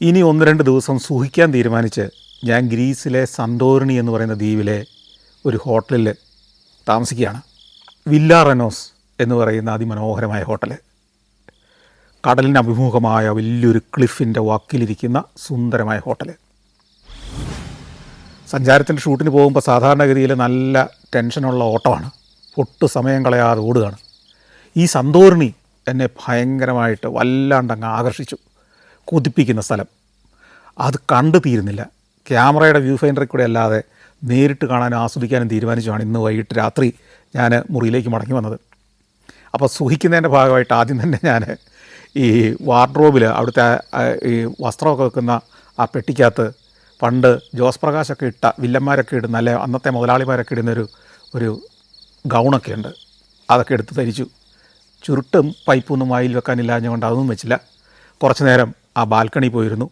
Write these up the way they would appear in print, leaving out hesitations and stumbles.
ഇനി 1-2 ദിവസം സുഖിക്കാൻ തീരുമാനിച്ച് ഞാൻ ഗ്രീസിലെ സന്തോറിനി എന്ന് പറയുന്ന ദ്വീപിലെ ഒരു ഹോട്ടലിൽ താമസിക്കുകയാണ്. വില്ല റെനോസ് എന്ന് പറയുന്ന അതിമനോഹരമായ ഹോട്ടൽ. കടലിന് അഭിമുഖമായ വലിയൊരു ക്ലിഫിൻ്റെ വക്കിലിരിക്കുന്ന സുന്ദരമായ ഹോട്ടൽ. സഞ്ചാരത്തിൻ്റെ ഷൂട്ടിന് പോകുമ്പോൾ സാധാരണഗതിയിൽ നല്ല ടെൻഷനുള്ള ഓട്ടമാണ്, ഒട്ടും സമയം കളയാതെ ഓടുകയാണ്. ഈ സന്തോറിനി എന്നെ ഭയങ്കരമായിട്ട് വല്ലാണ്ടങ്ങ് ആകർഷിച്ചു. കൊതിപ്പിക്കുന്ന സ്ഥലം. അത് കണ്ടു തീരുന്നില്ല. ക്യാമറയുടെ വ്യൂ ഫൈൻഡറിൽ കൂടെ അല്ലാതെ നേരിട്ട് കാണാനും ആസ്വദിക്കാനും തീരുമാനിച്ചാണ് ഇന്ന് വൈകിട്ട് രാത്രി ഞാൻ മുറിയിലേക്ക് മടങ്ങി വന്നത്. അപ്പോൾ സുഖിക്കുന്നതിൻ്റെ ഭാഗമായിട്ട് ആദ്യം തന്നെ ഞാൻ ഈ വാർഡ്രോബിൽ അവിടുത്തെ ഈ വസ്ത്രമൊക്കെ വെക്കുന്ന ആ പെട്ടിക്കകത്ത് പണ്ട് ജോസ് പ്രകാശൊക്കെ ഇട്ട വില്ലന്മാരൊക്കെ ഇടുന്ന അല്ലെ അന്നത്തെ മുതലാളിമാരൊക്കെ ഇടുന്നൊരു ഗൗണൊക്കെ ഉണ്ട്. അതൊക്കെ എടുത്ത് ധരിച്ചു. ചുരുട്ടും പൈപ്പൊന്നും വായിൽ വെക്കാനില്ലാഞ്ഞുകൊണ്ട് അതൊന്നും വെച്ചില്ല. കുറച്ച് നേരം ആ ബാൽക്കണി പോയിരുന്നു.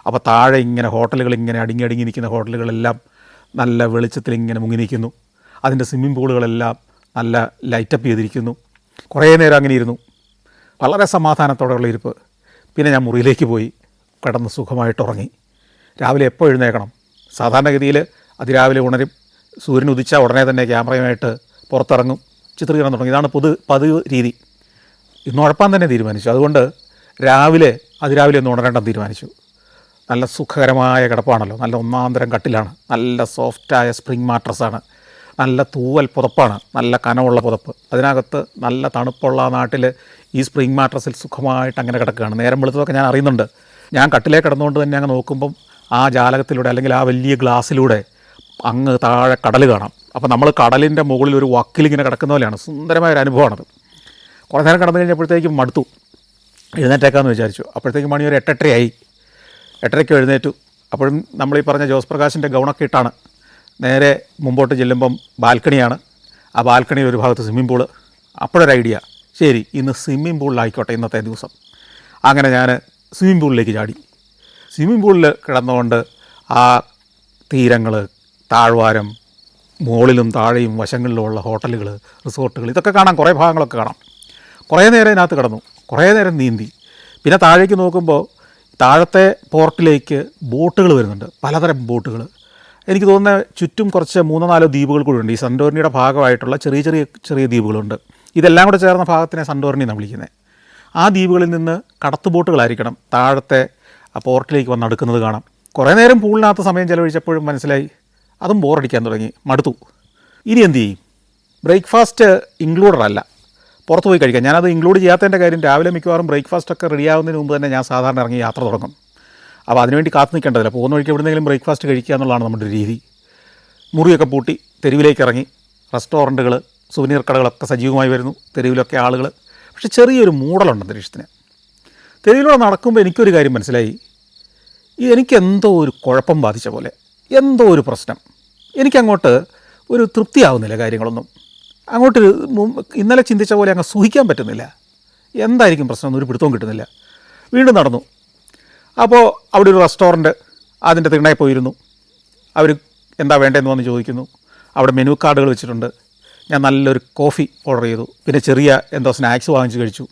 അപ്പോൾ താഴെ ഇങ്ങനെ ഹോട്ടലുകൾ, ഇങ്ങനെ അടുങ്ങി നിൽക്കുന്ന ഹോട്ടലുകളെല്ലാം നല്ല വെളിച്ചത്തിൽ ഇങ്ങനെ മുങ്ങി നിൽക്കുന്നു. അതിൻ്റെ സ്വിമ്മിംഗ് പൂളുകളെല്ലാം നല്ല ലൈറ്റപ്പ് ചെയ്തിരിക്കുന്നു. കുറേ നേരം അങ്ങനെ ഇരുന്നു. വളരെ സമാധാനത്തോടെയുള്ള ഇരിപ്പ്. പിന്നെ ഞാൻ മുറിയിലേക്ക് പോയി കിടന്ന് സുഖമായിട്ട് ഉറങ്ങി. രാവിലെ എപ്പോൾ എഴുന്നേക്കണം? സാധാരണഗതിയിൽ അതിരാവിലെ ഉണരും. സൂര്യൻ ഉദിച്ചാൽ ഉടനെ തന്നെ ക്യാമറയുമായിട്ട് പുറത്തിറങ്ങും, ചിത്രീകരണം തുടങ്ങി. ഇതാണ് പതിവ് രീതി. ഇന്ന് ഉഴപ്പാൻ തന്നെ തീരുമാനിച്ചു. അതുകൊണ്ട് അതിരാവിലെ ഒന്ന് ഉണരേണ്ടെന്ന് തീരുമാനിച്ചു. നല്ല സുഖകരമായ കിടപ്പാണല്ലോ. നല്ല ഒന്നാന്തരം കട്ടിലാണ്. നല്ല സോഫ്റ്റായ സ്പ്രിംഗ് മാട്രസാണ്. നല്ല തൂവൽ പുതപ്പാണ്. നല്ല കനമുള്ള പുതപ്പ്. അതിനകത്ത് നല്ല തണുപ്പുള്ള നാട്ടിൽ ഈ സ്പ്രിംഗ് മാട്രസിൽ സുഖമായിട്ട് അങ്ങനെ കിടക്കുകയാണ്. നേരം വെളുത്തതൊക്കെ ഞാൻ അറിയുന്നുണ്ട്. ഞാൻ കട്ടിലേക്ക് കിടന്നുകൊണ്ട് തന്നെ അങ്ങ് നോക്കുമ്പം ആ ജാലകത്തിലൂടെ അല്ലെങ്കിൽ ആ വലിയ ഗ്ലാസ്സിലൂടെ അങ്ങ് താഴെ കടൽ കാണാം. അപ്പോൾ നമ്മൾ കടലിൻ്റെ മുകളിൽ ഒരു വക്കിലിങ്ങനെ കിടക്കുന്ന പോലെയാണ്. സുന്ദരമായ ഒരു അനുഭവമാണത്. കുറേ നേരം കിടന്നു കഴിഞ്ഞപ്പോഴത്തേക്കും മടുത്തു. എഴുന്നേറ്റേക്കാമെന്ന് വിചാരിച്ചു. അപ്പോഴത്തേക്കും മണി ഒരു 8:30 ആയി. 8:30 എഴുന്നേറ്റു. അപ്പോഴും നമ്മളീ പറഞ്ഞ ജോസ് പ്രകാശിൻ്റെ ഗൗണൊക്കെ ഇട്ടാണ്. നേരെ മുമ്പോട്ട് ചെല്ലുമ്പം ബാൽക്കണിയാണ്. ആ ബാൽക്കണിയിൽ ഒരു ഭാഗത്ത് സ്വിമ്മിംഗ് പൂള്. അപ്പോഴൊരു ഐഡിയ, ശരി ഇന്ന് സ്വിമ്മിംഗ് പൂളിലായിക്കോട്ടെ ഇന്നത്തെ ദിവസം. അങ്ങനെ ഞാൻ സ്വിമ്മിംഗ് പൂളിലേക്ക് ചാടി. സ്വിമ്മിംഗ് പൂളിൽ കിടന്നുകൊണ്ട് ആ തീരങ്ങൾ, താഴ്വാരം, മുകളിലും താഴെയും വശങ്ങളിലുമുള്ള ഹോട്ടലുകൾ, റിസോർട്ടുകൾ, ഇതൊക്കെ കാണാം. കുറേ ഭാഗങ്ങളൊക്കെ കാണാം. കുറേ നേരം ഇതിനകത്ത് കിടന്നു. കുറേ നേരം നീന്തി. പിന്നെ താഴേക്ക് നോക്കുമ്പോൾ താഴത്തെ പോർട്ടിലേക്ക് ബോട്ടുകൾ വരുന്നുണ്ട്, പലതരം ബോട്ടുകൾ. എനിക്ക് തോന്നുന്നത് ചുറ്റും കുറച്ച് 3-4 ദ്വീപുകൾ കൂടി ഉണ്ട്. ഈ സന്തോറിനിയുടെ ഭാഗമായിട്ടുള്ള ചെറിയ ദ്വീപുകളുണ്ട്. ഇതെല്ലാം കൂടെ ചേർന്ന ഭാഗത്തിനെ സന്തോറിനി എന്നാണ് വിളിക്കുന്നത്. ആ ദ്വീപുകളിൽ നിന്ന് കടത്ത് ബോട്ടുകളായിരിക്കണം താഴത്തെ ആ പോർട്ടിലേക്ക് വന്ന് അടുക്കുന്നത് കാണാം. കുറേ നേരം പൂളിനകത്ത് സമയം ചിലവഴിച്ചപ്പോഴും മനസ്സിലായി അതും ബോറടിക്കാൻ തുടങ്ങി, മടുത്തു. ഇനി എന്ത് ചെയ്യും? ബ്രേക്ക്ഫാസ്റ്റ് ഇൻക്ലൂഡഡ് അല്ല, പുറത്ത് പോയി കഴിക്കാം. ഞാനത് ഇൻക്ലൂഡ് ചെയ്യാത്തതിൻ്റെ കാര്യം, രാവിലെ മിക്കവാറും ബ്രേക്ക്ഫാസ്റ്റൊക്കെ റെഡിയാവുന്നതിന് മുമ്പ് തന്നെ ഞാൻ സാധാരണ ഇറങ്ങി യാത്ര തുടങ്ങും. അപ്പോൾ അതിനുവേണ്ടി കാത്തു നിൽക്കേണ്ടതില്ല. പോകുന്ന വഴിക്ക് എവിടെയെങ്കിലും ബ്രേക്ക്ഫാസ്റ്റ് കഴിക്കുക എന്നുള്ളതാണ് നമ്മുടെ ഒരു രീതി. മുറിയൊക്കെ പൂട്ടി തെരുവിലേക്ക് ഇറങ്ങി. റെസ്റ്റോറൻറ്റുകൾ, സുവനീർ കടകളൊക്കെ സജീവമായി വരുന്നു. തെരുവിലൊക്കെ ആളുകൾ. പക്ഷേ ചെറിയൊരു മൂടലുണ്ട് അന്തരീക്ഷത്തിന്. തെരുവിലൂടെ നടക്കുമ്പോൾ എനിക്കൊരു കാര്യം മനസ്സിലായി. എനിക്കെന്തോ ഒരു കുഴപ്പം ബാധിച്ച പോലെ, എന്തോ ഒരു പ്രശ്നം. എനിക്കങ്ങോട്ട് ഒരു തൃപ്തിയാവുന്നില്ല കാര്യങ്ങളൊന്നും. അങ്ങോട്ട് ഇന്നലെ ചിന്തിച്ച പോലെ അങ്ങ് സുഖിക്കാൻ പറ്റുന്നില്ല. എന്തായിരിക്കും പ്രശ്നം എന്നൊരു പിടുത്തവും കിട്ടുന്നില്ല. വീണ്ടും നടന്നു. അപ്പോൾ അവിടെ ഒരു റെസ്റ്റോറൻറ്റ്, അതിൻ്റെ തിണ്ണയിൽ പോയിരുന്നു. അവർ എന്താ വേണ്ടതെന്ന് വന്ന് ചോദിക്കുന്നു. അവിടെ മെനു കാർഡുകൾ വെച്ചിട്ടുണ്ട്. ഞാൻ നല്ലൊരു കോഫി ഓർഡർ ചെയ്തു. പിന്നെ ചെറിയ എന്തോ സ്നാക്സ് വാങ്ങിച്ച് കഴിച്ചു.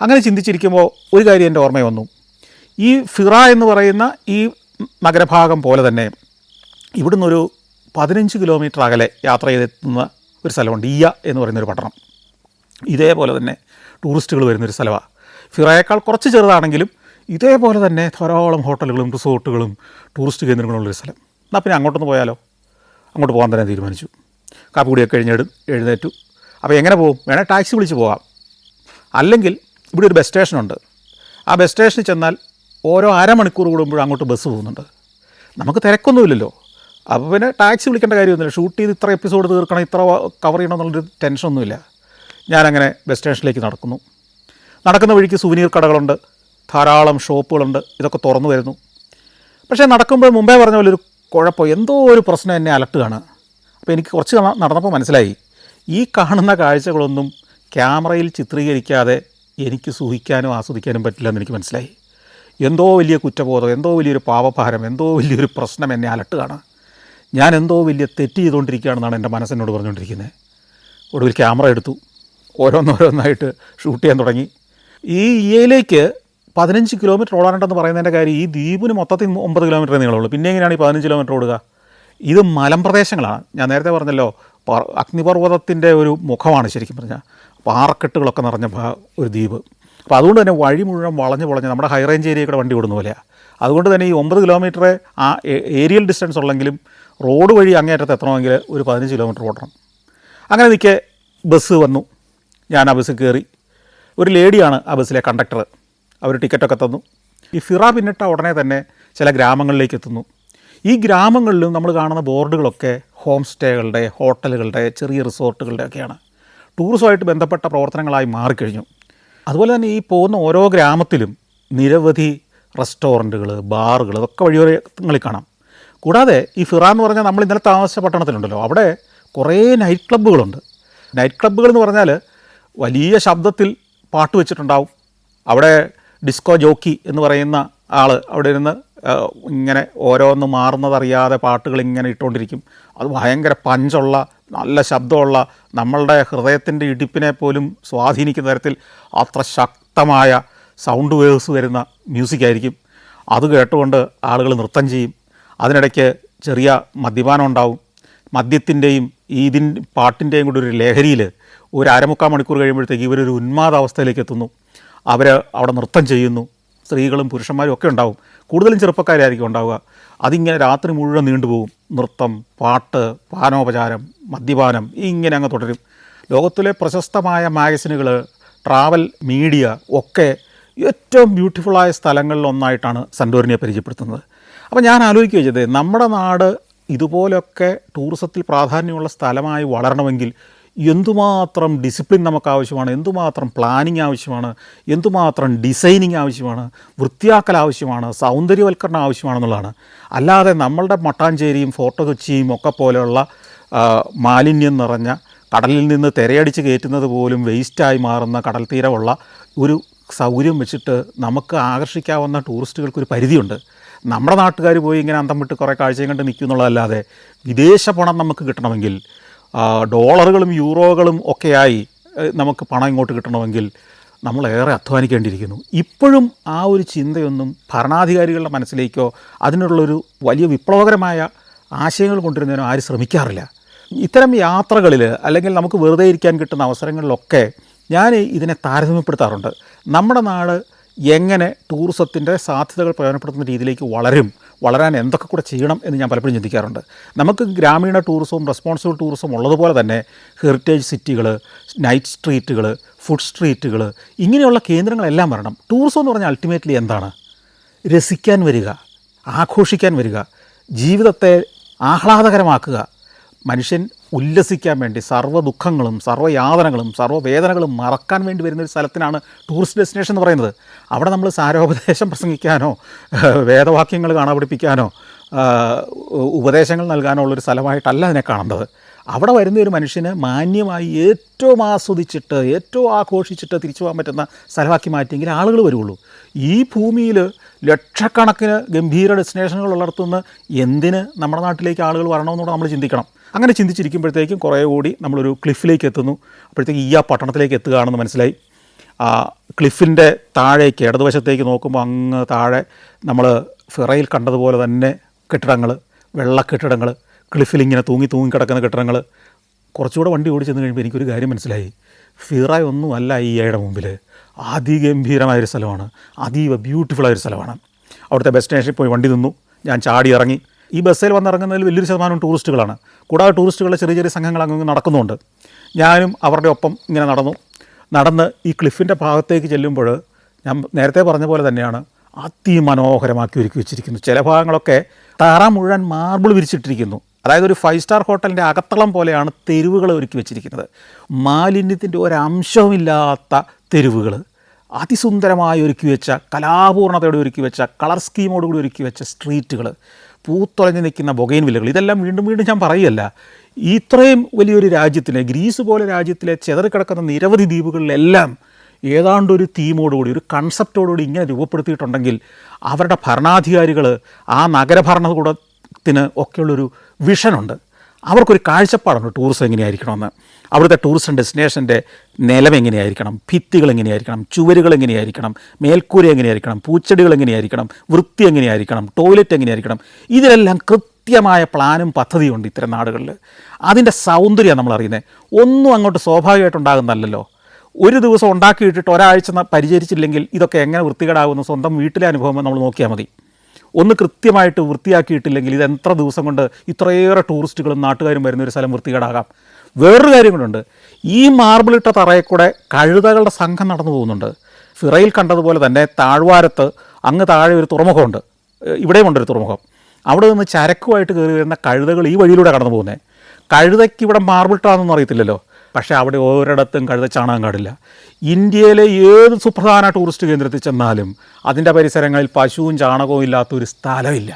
അങ്ങനെ ചിന്തിച്ചിരിക്കുമ്പോൾ ഒരു കാര്യം എൻ്റെ ഓർമ്മ വന്നു. ഈ ഫിറ എന്ന് പറയുന്ന ഈ നഗരഭാഗം പോലെ തന്നെ ഇവിടുന്ന് ഒരു 15 കിലോമീറ്റർ അകലെ യാത്ര ചെയ്തെത്തുന്ന ഒരു സ്ഥലമുണ്ട്, ഇയ എന്ന് പറയുന്നൊരു പട്ടണം. ഇതേപോലെ തന്നെ ടൂറിസ്റ്റുകൾ വരുന്നൊരു സ്ഥലമാണ്. ഫിറയേക്കാൾ കുറച്ച് ചെറുതാണെങ്കിലും ഇതേപോലെ തന്നെ ധാരാളം ഹോട്ടലുകളും റിസോർട്ടുകളും ടൂറിസ്റ്റ് കേന്ദ്രങ്ങളുള്ളൊരു സ്ഥലം. എന്നാൽ പിന്നെ അങ്ങോട്ടൊന്ന് പോയാലോ? അങ്ങോട്ട് പോകാൻ തന്നെ തീരുമാനിച്ചു. കാപ്പി കൂടിയൊക്കെ എഴുന്നേറ്റു. അപ്പോൾ എങ്ങനെ പോകും? വേണേൽ ടാക്സി വിളിച്ച് പോകാം. അല്ലെങ്കിൽ ഇവിടെ ഒരു ബസ് സ്റ്റേഷനുണ്ട്. ആ ബസ് സ്റ്റേഷനിൽ ചെന്നാൽ ഓരോ അരമണിക്കൂർ കൂടുമ്പോഴും അങ്ങോട്ട് ബസ് പോകുന്നുണ്ട്. നമുക്ക് തിരക്കൊന്നുമില്ലല്ലോ. അപ്പോൾ പിന്നെ ടാക്സി വിളിക്കേണ്ട കാര്യമൊന്നുമില്ല. ഷൂട്ട് ചെയ്ത് ഇത്ര എപ്പിസോഡ് തീർക്കണം, ഇത്ര കവർ ചെയ്യണം എന്നുള്ളൊരു ടെൻഷനൊന്നുമില്ല. ഞാനങ്ങനെ ബസ് സ്റ്റേഷനിലേക്ക് നടക്കുന്നു. നടക്കുന്ന വഴിക്ക് സുവനീർ കടകളുണ്ട്, ധാരാളം ഷോപ്പുകളുണ്ട്. ഇതൊക്കെ തുറന്നു വരുന്നു. പക്ഷേ നടക്കുമ്പോൾ മുമ്പേ പറഞ്ഞ പോലെ ഒരു കുഴപ്പം, എന്തോ ഒരു പ്രശ്നം എന്നെ അലട്ടുകയാണ്. അപ്പോൾ എനിക്ക് കുറച്ച് നടന്നപ്പോൾ മനസ്സിലായി, ഈ കാണുന്ന കാഴ്ചകളൊന്നും ക്യാമറയിൽ ചിത്രീകരിക്കാതെ എനിക്ക് സുഖിക്കാനും ആസ്വദിക്കാനും പറ്റില്ല എന്ന് എനിക്ക് മനസ്സിലായി. എന്തോ വലിയ കുറ്റബോധം, എന്തോ വലിയൊരു പാപഭാരം, എന്തോ വലിയൊരു പ്രശ്നം എന്നെ അലട്ടുകയാണ്. ഞാൻ എന്തോ വലിയ തെറ്റ് ചെയ്തുകൊണ്ടിരിക്കുകയാണെന്നാണ് എൻ്റെ മനസ്സെന്നോട് പറഞ്ഞുകൊണ്ടിരിക്കുന്നത്. ഒടുവിൽ ക്യാമറ എടുത്തു. ഓരോന്നോരോന്നായിട്ട് ഷൂട്ട് ചെയ്യാൻ തുടങ്ങി. ഈ ഇയയിലേക്ക് 15 കിലോമീറ്റർ ഓടാനുണ്ടെന്ന് പറയുന്നതിൻ്റെ കാര്യം ഈ ദ്വീപിന് മൊത്തത്തിൽ 9 കിലോമീറ്റർ നീളമുള്ളൂ. പിന്നെ എങ്ങനെയാണ് ഈ 15 കിലോമീറ്റർ ഓടുക? ഇത് മലമ്പ്രദേശങ്ങളാണ്. ഞാൻ നേരത്തെ പറഞ്ഞല്ലോ, അഗ്നിപർവ്വതത്തിൻ്റെ ഒരു മുഖമാണ് ശരിക്കും പറഞ്ഞാൽ, പാറക്കെട്ടുകളൊക്കെ നിറഞ്ഞ ഒരു ദ്വീപ്. അപ്പോൾ അതുകൊണ്ട് തന്നെ വഴി മുഴുവൻ വളഞ്ഞ് നമ്മുടെ ഹൈ റേഞ്ച് ഏരിയയിൽ കൂടെ വണ്ടി ഓടുന്ന പോലെയാണ്. അതുകൊണ്ട് തന്നെ ഈ 9 കിലോമീറ്റർ ആ ഏരിയൽ ഡിസ്റ്റൻസ് ഉള്ളെങ്കിലും റോഡ് വഴി അങ്ങേറ്റത്ത് എത്തണമെങ്കിൽ ഒരു 15 കിലോമീറ്റർ ഓടണം. അങ്ങനെ നിൽക്കെ ബസ് വന്നു. ഞാൻ ആ ബസ്സിൽ കയറി. ഒരു ലേഡിയാണ് ആ ബസ്സിലെ കണ്ടക്ടർ. അവർ ടിക്കറ്റൊക്കെ തന്നു. ഈ ഫിറ പിന്നിട്ട ഉടനെ തന്നെ ചില ഗ്രാമങ്ങളിലേക്ക് എത്തുന്നു. ഈ ഗ്രാമങ്ങളിലും നമ്മൾ കാണുന്ന ബോർഡുകളൊക്കെ ഹോം സ്റ്റേകളുടെ, ഹോട്ടലുകളുടെ, ചെറിയ റിസോർട്ടുകളുടെ ഒക്കെയാണ്. ടൂറിസവുമായിട്ട് ബന്ധപ്പെട്ട പ്രവർത്തനങ്ങളായി മാറിക്കഴിഞ്ഞു. അതുപോലെ തന്നെ ഈ പോകുന്ന ഓരോ ഗ്രാമത്തിലും നിരവധി റെസ്റ്റോറൻറ്റുകൾ, ബാറുകൾ ഇതൊക്കെ വഴിയോരങ്ങളിൽ കാണാം. കൂടാതെ ഈ ഫിറ എന്ന് പറഞ്ഞാൽ നമ്മൾ ഇന്നലെ താമസിച്ച പട്ടണത്തിലുണ്ടല്ലോ, അവിടെ കുറേ നൈറ്റ് ക്ലബ്ബുകളുണ്ട്. നൈറ്റ് ക്ലബ്ബുകൾ എന്ന് പറഞ്ഞാൽ വലിയ ശബ്ദത്തിൽ പാട്ട് വെച്ചിട്ടുണ്ടാവും. അവിടെ ഡിസ്കോ ജോക്കി എന്ന് പറയുന്ന ആൾ അവിടെ ഇരുന്ന് ഇങ്ങനെ ഓരോന്ന് മാറുന്നതറിയാതെ പാട്ടുകൾ ഇങ്ങനെ ഇട്ടുകൊണ്ടിരിക്കും. അത് ഭയങ്കര പഞ്ചുള്ള, നല്ല ശബ്ദമുള്ള, നമ്മളുടെ ഹൃദയത്തിൻ്റെ ഇടിപ്പിനെ പോലും സ്വാധീനിക്കുന്ന തരത്തിൽ അത്ര ശക്തമായ സൗണ്ട് വേവ്സ് വരുന്ന മ്യൂസിക്കായിരിക്കും. അത് കേട്ടുകൊണ്ട് ആളുകൾ നൃത്തം ചെയ്യും. അതിനിടയ്ക്ക് ചെറിയ മദ്യപാനം ഉണ്ടാവും. മദ്യത്തിൻ്റെയും പാട്ടിൻ്റെയും കൂടി ഒരു ലഹരിയിൽ ഒരു അരമുക്കാൽ മണിക്കൂർ കഴിയുമ്പോഴത്തേക്ക് ഇവരൊരു ഉന്മാദാവസ്ഥയിലേക്ക് എത്തുന്നു. അവർ അവിടെ നൃത്തം ചെയ്യുന്നു. സ്ത്രീകളും പുരുഷന്മാരും ഒക്കെ ഉണ്ടാവും. കൂടുതലും ചെറുപ്പക്കാരായിരിക്കും ഉണ്ടാവുക. അതിങ്ങനെ രാത്രി മുഴുവൻ നീണ്ടുപോകും. നൃത്തം, പാട്ട്, പാനോപചാരം, മദ്യപാനം ഇങ്ങനെ അങ്ങ് തുടരും. ലോകത്തിലെ പ്രശസ്തമായ മാഗസിനുകൾ, ട്രാവൽ മീഡിയ ഒക്കെ ഏറ്റവും ബ്യൂട്ടിഫുള്ളായ സ്ഥലങ്ങളിലൊന്നായിട്ടാണ് സൻറ്റോറിനിയെ പരിചയപ്പെടുത്തുന്നത്. അപ്പോൾ ഞാൻ ആലോചിക്കുക ചെയ്തത്, നമ്മുടെ നാട് ഇതുപോലൊക്കെ ടൂറിസത്തിൽ പ്രാധാന്യമുള്ള സ്ഥലമായി വളരണമെങ്കിൽ എന്തുമാത്രം ഡിസിപ്ലിൻ നമുക്ക് ആവശ്യമാണ്, എന്തുമാത്രം പ്ലാനിങ് ആവശ്യമാണ്, എന്തുമാത്രം ഡിസൈനിങ് ആവശ്യമാണ്, വൃത്തിയാക്കൽ ആവശ്യമാണ്, സൗന്ദര്യവൽക്കരണം ആവശ്യമാണെന്നുള്ളതാണ്. അല്ലാതെ നമ്മളുടെ മട്ടാഞ്ചേരിയും ഫോർട്ട് കൊച്ചിയും ഒക്കെ പോലെയുള്ള മാലിന്യം നിറഞ്ഞ, കടലിൽ നിന്ന് തിരയടിച്ച് കയറ്റുന്നത് പോലും വേസ്റ്റായി മാറുന്ന കടൽ തീരമുള്ള ഒരു സൗകര്യം വെച്ചിട്ട് നമുക്ക് ആകർഷിക്കാവുന്ന ടൂറിസ്റ്റുകൾക്കൊരു പരിധിയുണ്ട്. നമ്മുടെ നാട്ടുകാർ പോയി ഇങ്ങനെ അന്തം വിട്ട് കുറേ കാഴ്ചയും കണ്ട് നിൽക്കും എന്നുള്ളതല്ലാതെ വിദേശ പണം നമുക്ക് കിട്ടണമെങ്കിൽ, ഡോളറുകളും യൂറോകളും ഒക്കെയായി നമുക്ക് പണം ഇങ്ങോട്ട് കിട്ടണമെങ്കിൽ നമ്മളേറെ അധ്വാനിക്കേണ്ടിയിരിക്കുന്നു. ഇപ്പോഴും ആ ഒരു ചിന്തയൊന്നും ഭരണാധികാരികളുടെ മനസ്സിലേക്കോ അതിനുള്ളൊരു വലിയ വിപ്ലവകരമായ ആശയങ്ങൾ കൊണ്ടുവരുന്നതിനോ ആരും ശ്രമിക്കാറില്ല. ഇത്തരം യാത്രകളിൽ അല്ലെങ്കിൽ നമുക്ക് വെറുതെ ഇരിക്കാൻ കിട്ടുന്ന അവസരങ്ങളിലൊക്കെ ഞാൻ ഇതിനെ താരതമ്യപ്പെടുത്താറുണ്ട്. നമ്മുടെ നാട് എങ്ങനെ ടൂറിസത്തിൻ്റെ സാധ്യതകൾ പ്രയോജനപ്പെടുത്തുന്ന രീതിയിലേക്ക് വളരാൻ എന്തൊക്കെ കൂടെ ചെയ്യണം എന്ന് ഞാൻ പലപ്പോഴും ചിന്തിക്കാറുണ്ട്. നമുക്ക് ഗ്രാമീണ ടൂറിസവും റെസ്പോൺസിബിൾ ടൂറിസവും ഉള്ളതുപോലെ തന്നെ ഹെറിറ്റേജ് സിറ്റികൾ, നൈറ്റ് സ്ട്രീറ്റുകൾ, ഫുഡ് സ്ട്രീറ്റുകൾ, ഇങ്ങനെയുള്ള കേന്ദ്രങ്ങളെല്ലാം വരണം. ടൂറിസം എന്ന് പറഞ്ഞാൽ അൾട്ടിമേറ്റ്ലി എന്താണ്? രസിക്കാൻ വരിക, ആഘോഷിക്കാൻ വരിക, ജീവിതത്തെ ആഹ്ലാദകരമാക്കുക. മനുഷ്യൻ ഉല്ലസിക്കാൻ വേണ്ടി സർവ്വ ദുഃഖങ്ങളും സർവ്വയാതനകളും സർവ്വവേദനകളും മറക്കാൻ വേണ്ടി വരുന്നൊരു സ്ഥലത്തിനാണ് ടൂറിസ്റ്റ് ഡെസ്റ്റിനേഷൻ എന്ന് പറയുന്നത്. അവിടെ നമ്മൾ സാരോപദേശം പ്രസംഗിക്കാനോ വേദവാക്യങ്ങൾ കാണാപിടിപ്പിക്കാനോ ഉപദേശങ്ങൾ നൽകാനോ ഉള്ളൊരു സ്ഥലമായിട്ടല്ല അതിനെ കാണേണ്ടത്. അവിടെ വരുന്ന ഒരു മനുഷ്യന് മാന്യമായി ഏറ്റവും ആസ്വദിച്ചിട്ട് ഏറ്റവും ആഘോഷിച്ചിട്ട് തിരിച്ചു പോകാൻ പറ്റുന്ന സ്ഥലമാക്കി മാറ്റിയെങ്കിൽ ആളുകൾ വരുള്ളൂ. ഈ ഭൂമിയിൽ ലക്ഷക്കണക്കിന് ഗംഭീര ഡെസ്റ്റിനേഷനുകൾ ഉള്ളിടത്തുനിന്ന് എന്തിന് നമ്മുടെ നാട്ടിലേക്ക് ആളുകൾ വരണമെന്നുകൂടെ നമ്മൾ ചിന്തിക്കണം. അങ്ങനെ ചിന്തിച്ചിരിക്കുമ്പോഴത്തേക്കും കുറേ കൂടി നമ്മളൊരു ക്ലിഫിലേക്ക് എത്തുന്നു. അപ്പോഴത്തേക്ക് ഈ പട്ടണത്തിലേക്ക് എത്തുകയാണെന്ന് മനസ്സിലായി. ക്ലിഫിൻ്റെ താഴേക്ക് ഇടതുവശത്തേക്ക് നോക്കുമ്പോൾ അങ്ങ് താഴെ നമ്മൾ ഫിറയിൽ കണ്ടതുപോലെ തന്നെ കെട്ടിടങ്ങൾ, വെള്ളക്കെട്ടിടങ്ങൾ, ക്ലിഫിലിങ്ങനെ തൂങ്ങി കിടക്കുന്ന കെട്ടിടങ്ങൾ. കുറച്ചുകൂടെ വണ്ടി ഓടിച്ചെന്ന് കഴിയുമ്പോൾ എനിക്കൊരു കാര്യം മനസ്സിലായി. ഫിറ ഒന്നുമല്ല ഈ ഏയുടെ മുമ്പിൽ. അതിഗംഭീരമായൊരു സ്ഥലമാണ്, അതീവ ബ്യൂട്ടിഫുള്ളായൊരു സ്ഥലമാണ്. അവിടുത്തെ ബസ് സ്റ്റേഷനിൽ പോയി വണ്ടി നിന്നു. ഞാൻ ചാടി ഇറങ്ങി. ഈ ബസ്സിൽ വന്നിറങ്ങുന്നതിൽ വലിയൊരു ശതമാനം ടൂറിസ്റ്റുകളാണ്. കൂടാതെ ടൂറിസ്റ്റുകളുടെ ചെറിയ ചെറിയ സംഘങ്ങൾ അങ്ങ് നടക്കുന്നുണ്ട്. ഞാനും അവരുടെ ഒപ്പം ഇങ്ങനെ നടന്ന് ഈ ക്ലിഫിൻ്റെ ഭാഗത്തേക്ക് ചെല്ലുമ്പോൾ ഞാൻ നേരത്തെ പറഞ്ഞ പോലെ തന്നെയാണ് അതിമനോഹരമാക്കി ഒരുക്കി വെച്ചിരിക്കുന്നു. ചില ഭാഗങ്ങളൊക്കെ തറ മുഴുവൻ മാർബിൾ വിരിച്ചിട്ടിരിക്കുന്നു. അതായത് ഒരു 5 സ്റ്റാർ ഹോട്ടലിൻ്റെ അകത്തളം പോലെയാണ് തെരുവുകൾ ഒരുക്കി വെച്ചിരിക്കുന്നത്. മാലിന്യത്തിൻ്റെ ഒരംശവുമില്ലാത്ത തെരുവുകൾ, അതിസുന്ദരമായി ഒരുക്കി വെച്ച, കലാപൂർണതയോടെ ഒരുക്കി വെച്ച, കളർ സ്കീമോടുകൂടി ഒരുക്കി വെച്ച സ്ട്രീറ്റുകൾ, പൂത്തൊളഞ്ഞ് നിൽക്കുന്ന ബൊഗൈൻ വില്ലകൾ. ഇതെല്ലാം വീണ്ടും ഞാൻ പറയുകയല്ല. ഇത്രയും വലിയൊരു രാജ്യത്തിലെ, ഗ്രീസ് പോലെ രാജ്യത്തിലെ ചെതറിക്കിടക്കുന്ന നിരവധി ദ്വീപുകളിലെല്ലാം ഏതാണ്ടൊരു തീമോടുകൂടി, ഒരു കൺസെപ്റ്റോടുകൂടി ഇങ്ങനെ രൂപപ്പെടുത്തിയിട്ടുണ്ടെങ്കിൽ അവരുടെ ഭരണാധികാരികൾ, ആ നഗരഭരണകൂടത്തിന് ഒക്കെയുള്ളൊരു വിഷനുണ്ട്. അവർക്കൊരു കാഴ്ചപ്പാടുണ്ട് ടൂറിസം എങ്ങനെയായിരിക്കണമെന്ന്. അവിടുത്തെ ടൂറിസം ഡെസ്റ്റിനേഷൻ്റെ നിലം എങ്ങനെയായിരിക്കണം, ഭിത്തികൾ എങ്ങനെയായിരിക്കണം, ചുവരുകൾ എങ്ങനെയായിരിക്കണം, മേൽക്കൂര എങ്ങനെയായിരിക്കണം, പൂച്ചെടികൾ എങ്ങനെയായിരിക്കണം, വൃത്തി എങ്ങനെയായിരിക്കണം, ടോയ്ലറ്റ് എങ്ങനെയായിരിക്കണം, ഇതിലെല്ലാം കൃത്യമായ പ്ലാനും പദ്ധതിയുണ്ട് ഇത്തരം നാടുകളിൽ. അതിൻ്റെ സൗന്ദര്യം നമ്മൾ അറിയുന്നത്. ഒന്നും അങ്ങോട്ട് സ്വാഭാവികമായിട്ടുണ്ടാകുന്നതല്ലല്ലോ. ഒരു ദിവസം ഉണ്ടാക്കിയിട്ടിട്ട് ഒരാഴ്ച പരിചരിച്ചില്ലെങ്കിൽ ഇതൊക്കെ എങ്ങനെ വൃത്തികേടാകുന്നു സ്വന്തം വീട്ടിലെ അനുഭവം നമ്മൾ നോക്കിയാൽ മതി. ഒന്ന് കൃത്യമായിട്ട് വൃത്തിയാക്കിയിട്ടില്ലെങ്കിൽ ഇത് എത്ര ദിവസം കൊണ്ട് ഇത്രയേറെ ടൂറിസ്റ്റുകളും നാട്ടുകാരും വരുന്ന ഒരു സ്ഥലം വൃത്തികേടാകാം. വേറൊരു കാര്യം കൊണ്ടുണ്ട്, ഈ മാർബിളിട്ട തറയിൽ കൂടെ കഴുതകളുടെ സംഘം നടന്നു പോകുന്നുണ്ട്. ഫിറയിൽ കണ്ടതുപോലെ തന്നെ താഴ്വാരത്ത് അങ്ങ് താഴെ ഒരു തുറമുഖമുണ്ട്, ഇവിടെയും ഉണ്ടൊരു തുറമുഖം. അവിടെ നിന്ന് ചരക്കുമായിട്ട് കയറി വരുന്ന കഴുതകൾ ഈ വഴിയിലൂടെ കടന്നു പോകുന്നത്. കഴുതയ്ക്ക് ഇവിടെ മാർബിളിട്ടാണെന്നൊന്നും അറിയത്തില്ലല്ലോ, പക്ഷേ അവിടെ ഒരിടത്തും കഴുത ചാണകം കാടില്ല. ഇന്ത്യയിലെ ഏത് സുപ്രധാന ടൂറിസ്റ്റ് കേന്ദ്രത്തിൽ ചെന്നാലും അതിൻ്റെ പരിസരങ്ങളിൽ പശുവും ചാണകവും ഇല്ലാത്തൊരു സ്ഥലമില്ല.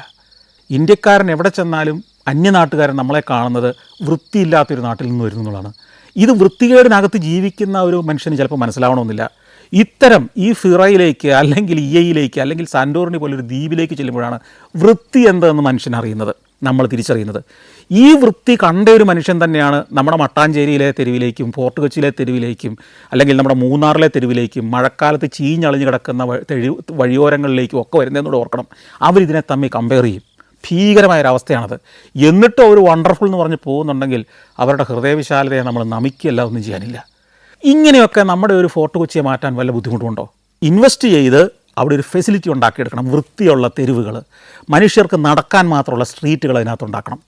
ഇന്ത്യക്കാരൻ എവിടെ ചെന്നാലും അന്യനാട്ടുകാരൻ നമ്മളെ കാണുന്നത് വൃത്തിയില്ലാത്തൊരു നാട്ടിൽ നിന്ന് വരുന്നതാണ്. ഇത് വൃത്തികേടിനകത്ത് ജീവിക്കുന്ന ഒരു മനുഷ്യന് ചിലപ്പോൾ മനസ്സിലാവണമെന്നില്ല. ഇത്തരം ഈ ഫിറയിലേക്ക് അല്ലെങ്കിൽ ഇയയിലേക്ക് അല്ലെങ്കിൽ സാന്റോറിനി പോലൊരു ദ്വീപിലേക്ക് ചെല്ലുമ്പോഴാണ് വൃത്തി എന്തെന്ന് മനുഷ്യൻ അറിയുന്നത്, നമ്മൾ തിരിച്ചറിയുന്നത്. ഈ വൃത്തി കണ്ട ഒരു മനുഷ്യൻ തന്നെയാണ് നമ്മുടെ മട്ടാഞ്ചേരിയിലെ തെരുവിലേക്കും ഫോർട്ട് കൊച്ചിയിലെ തെരുവിലേക്കും അല്ലെങ്കിൽ നമ്മുടെ മൂന്നാറിലെ തെരുവിലേക്കും മഴക്കാലത്ത് ചീഞ്ഞളിഞ്ഞ് കിടക്കുന്ന വഴിയോരങ്ങളിലേക്കും ഒക്കെ വരുന്നതെന്നോട് ഓർക്കണം. അവരിതിനെ തമ്മിൽ കമ്പയർ ചെയ്യും. ഭീകരമായൊരവസ്ഥയാണത്. എന്നിട്ട് ഒരു വണ്ടർഫുൾ എന്ന് പറഞ്ഞ് പോകുന്നുണ്ടെങ്കിൽ അവരുടെ ഹൃദയവിശാലതയെ നമ്മൾ നമിക്കുകയല്ല, ഒന്നും ചെയ്യാനില്ല. ഇങ്ങനെയൊക്കെ നമ്മുടെ ഒരു ഫോർട്ട് കൊച്ചിയെ മാറ്റാൻ വല്ല ബുദ്ധിമുട്ടുണ്ടോ? ഇൻവെസ്റ്റ് ചെയ്ത് അവിടെ ഒരു ഫെസിലിറ്റി ഉണ്ടാക്കിയെടുക്കണം. വൃത്തിയുള്ള തെരുവുകൾ, മനുഷ്യർക്ക് നടക്കാൻ മാത്രമുള്ള സ്ട്രീറ്റുകൾ അതിനകത്തുണ്ടാക്കണം.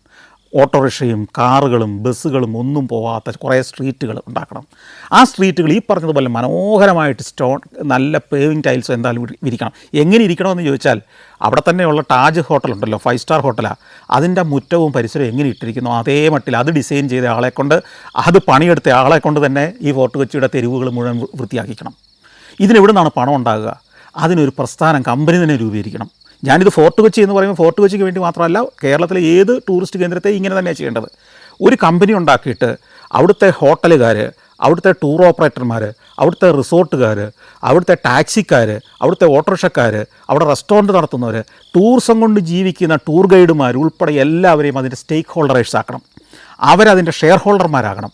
ഓട്ടോറിക്ഷയും കാറുകളും ബസ്സുകളും ഒന്നും പോകാത്ത കുറേ സ്ട്രീറ്റുകൾ ഉണ്ടാക്കണം. ആ സ്ട്രീറ്റുകൾ ഈ പറഞ്ഞതുപോലെ മനോഹരമായിട്ട് നല്ല പേവിങ് ടൈൽസ് എന്തായാലും വിരിക്കണം. എങ്ങനെ ഇരിക്കണമെന്ന് ചോദിച്ചാൽ അവിടെ തന്നെയുള്ള താജ് ഹോട്ടലുണ്ടല്ലോ, 5 സ്റ്റാർ ഹോട്ടലാണ്, അതിൻ്റെ മുറ്റവും പരിസരവും എങ്ങനെ ഇട്ടിരിക്കുന്നു അതേ മട്ടിൽ അത് ഡിസൈൻ ചെയ്ത ആളെക്കൊണ്ട്, അത് പണിയെടുത്ത ആളെക്കൊണ്ട് തന്നെ ഈ ഫോർട്ട് കൊച്ചിയുടെ തെരുവുകൾ മുഴുവൻ വൃത്തിയാക്കിക്കണം. ഇതിനെവിടെ നിന്നാണ് പണം ഉണ്ടാകുക? അതിനൊരു പ്രസ്ഥാനം, കമ്പനി തന്നെ രൂപീകരിക്കണം. ഞാനിത് ഫോർട്ട് കൊച്ചി എന്ന് പറയുമ്പോൾ ഫോർട്ട് കൊച്ചിക്ക് വേണ്ടി മാത്രമല്ല, കേരളത്തിലെ ഏത് ടൂറിസ്റ്റ് കേന്ദ്രത്തെ ഇങ്ങനെ തന്നെയാണ് ചെയ്യേണ്ടത്. ഒരു കമ്പനി ഉണ്ടാക്കിയിട്ട് അവിടുത്തെ ഹോട്ടലുകാർ, അവിടുത്തെ ടൂർ ഓപ്പറേറ്റർമാർ, അവിടുത്തെ റിസോർട്ടുകാർ, അവിടുത്തെ ടാക്സിക്കാർ, അവിടുത്തെ ഓട്ടോറിക്ഷക്കാർ, അവിടെ റെസ്റ്റോറൻറ്റ് നടത്തുന്നവർ, ടൂറിസം കൊണ്ട് ജീവിക്കുന്ന ടൂർ ഗൈഡുമാർ ഉൾപ്പെടെ എല്ലാവരെയും അതിൻ്റെ സ്റ്റേക്ക് ഹോൾഡറേഴ്സ് ആക്കണം. അവരതിൻ്റെ ഷെയർ ഹോൾഡർമാരാകണം.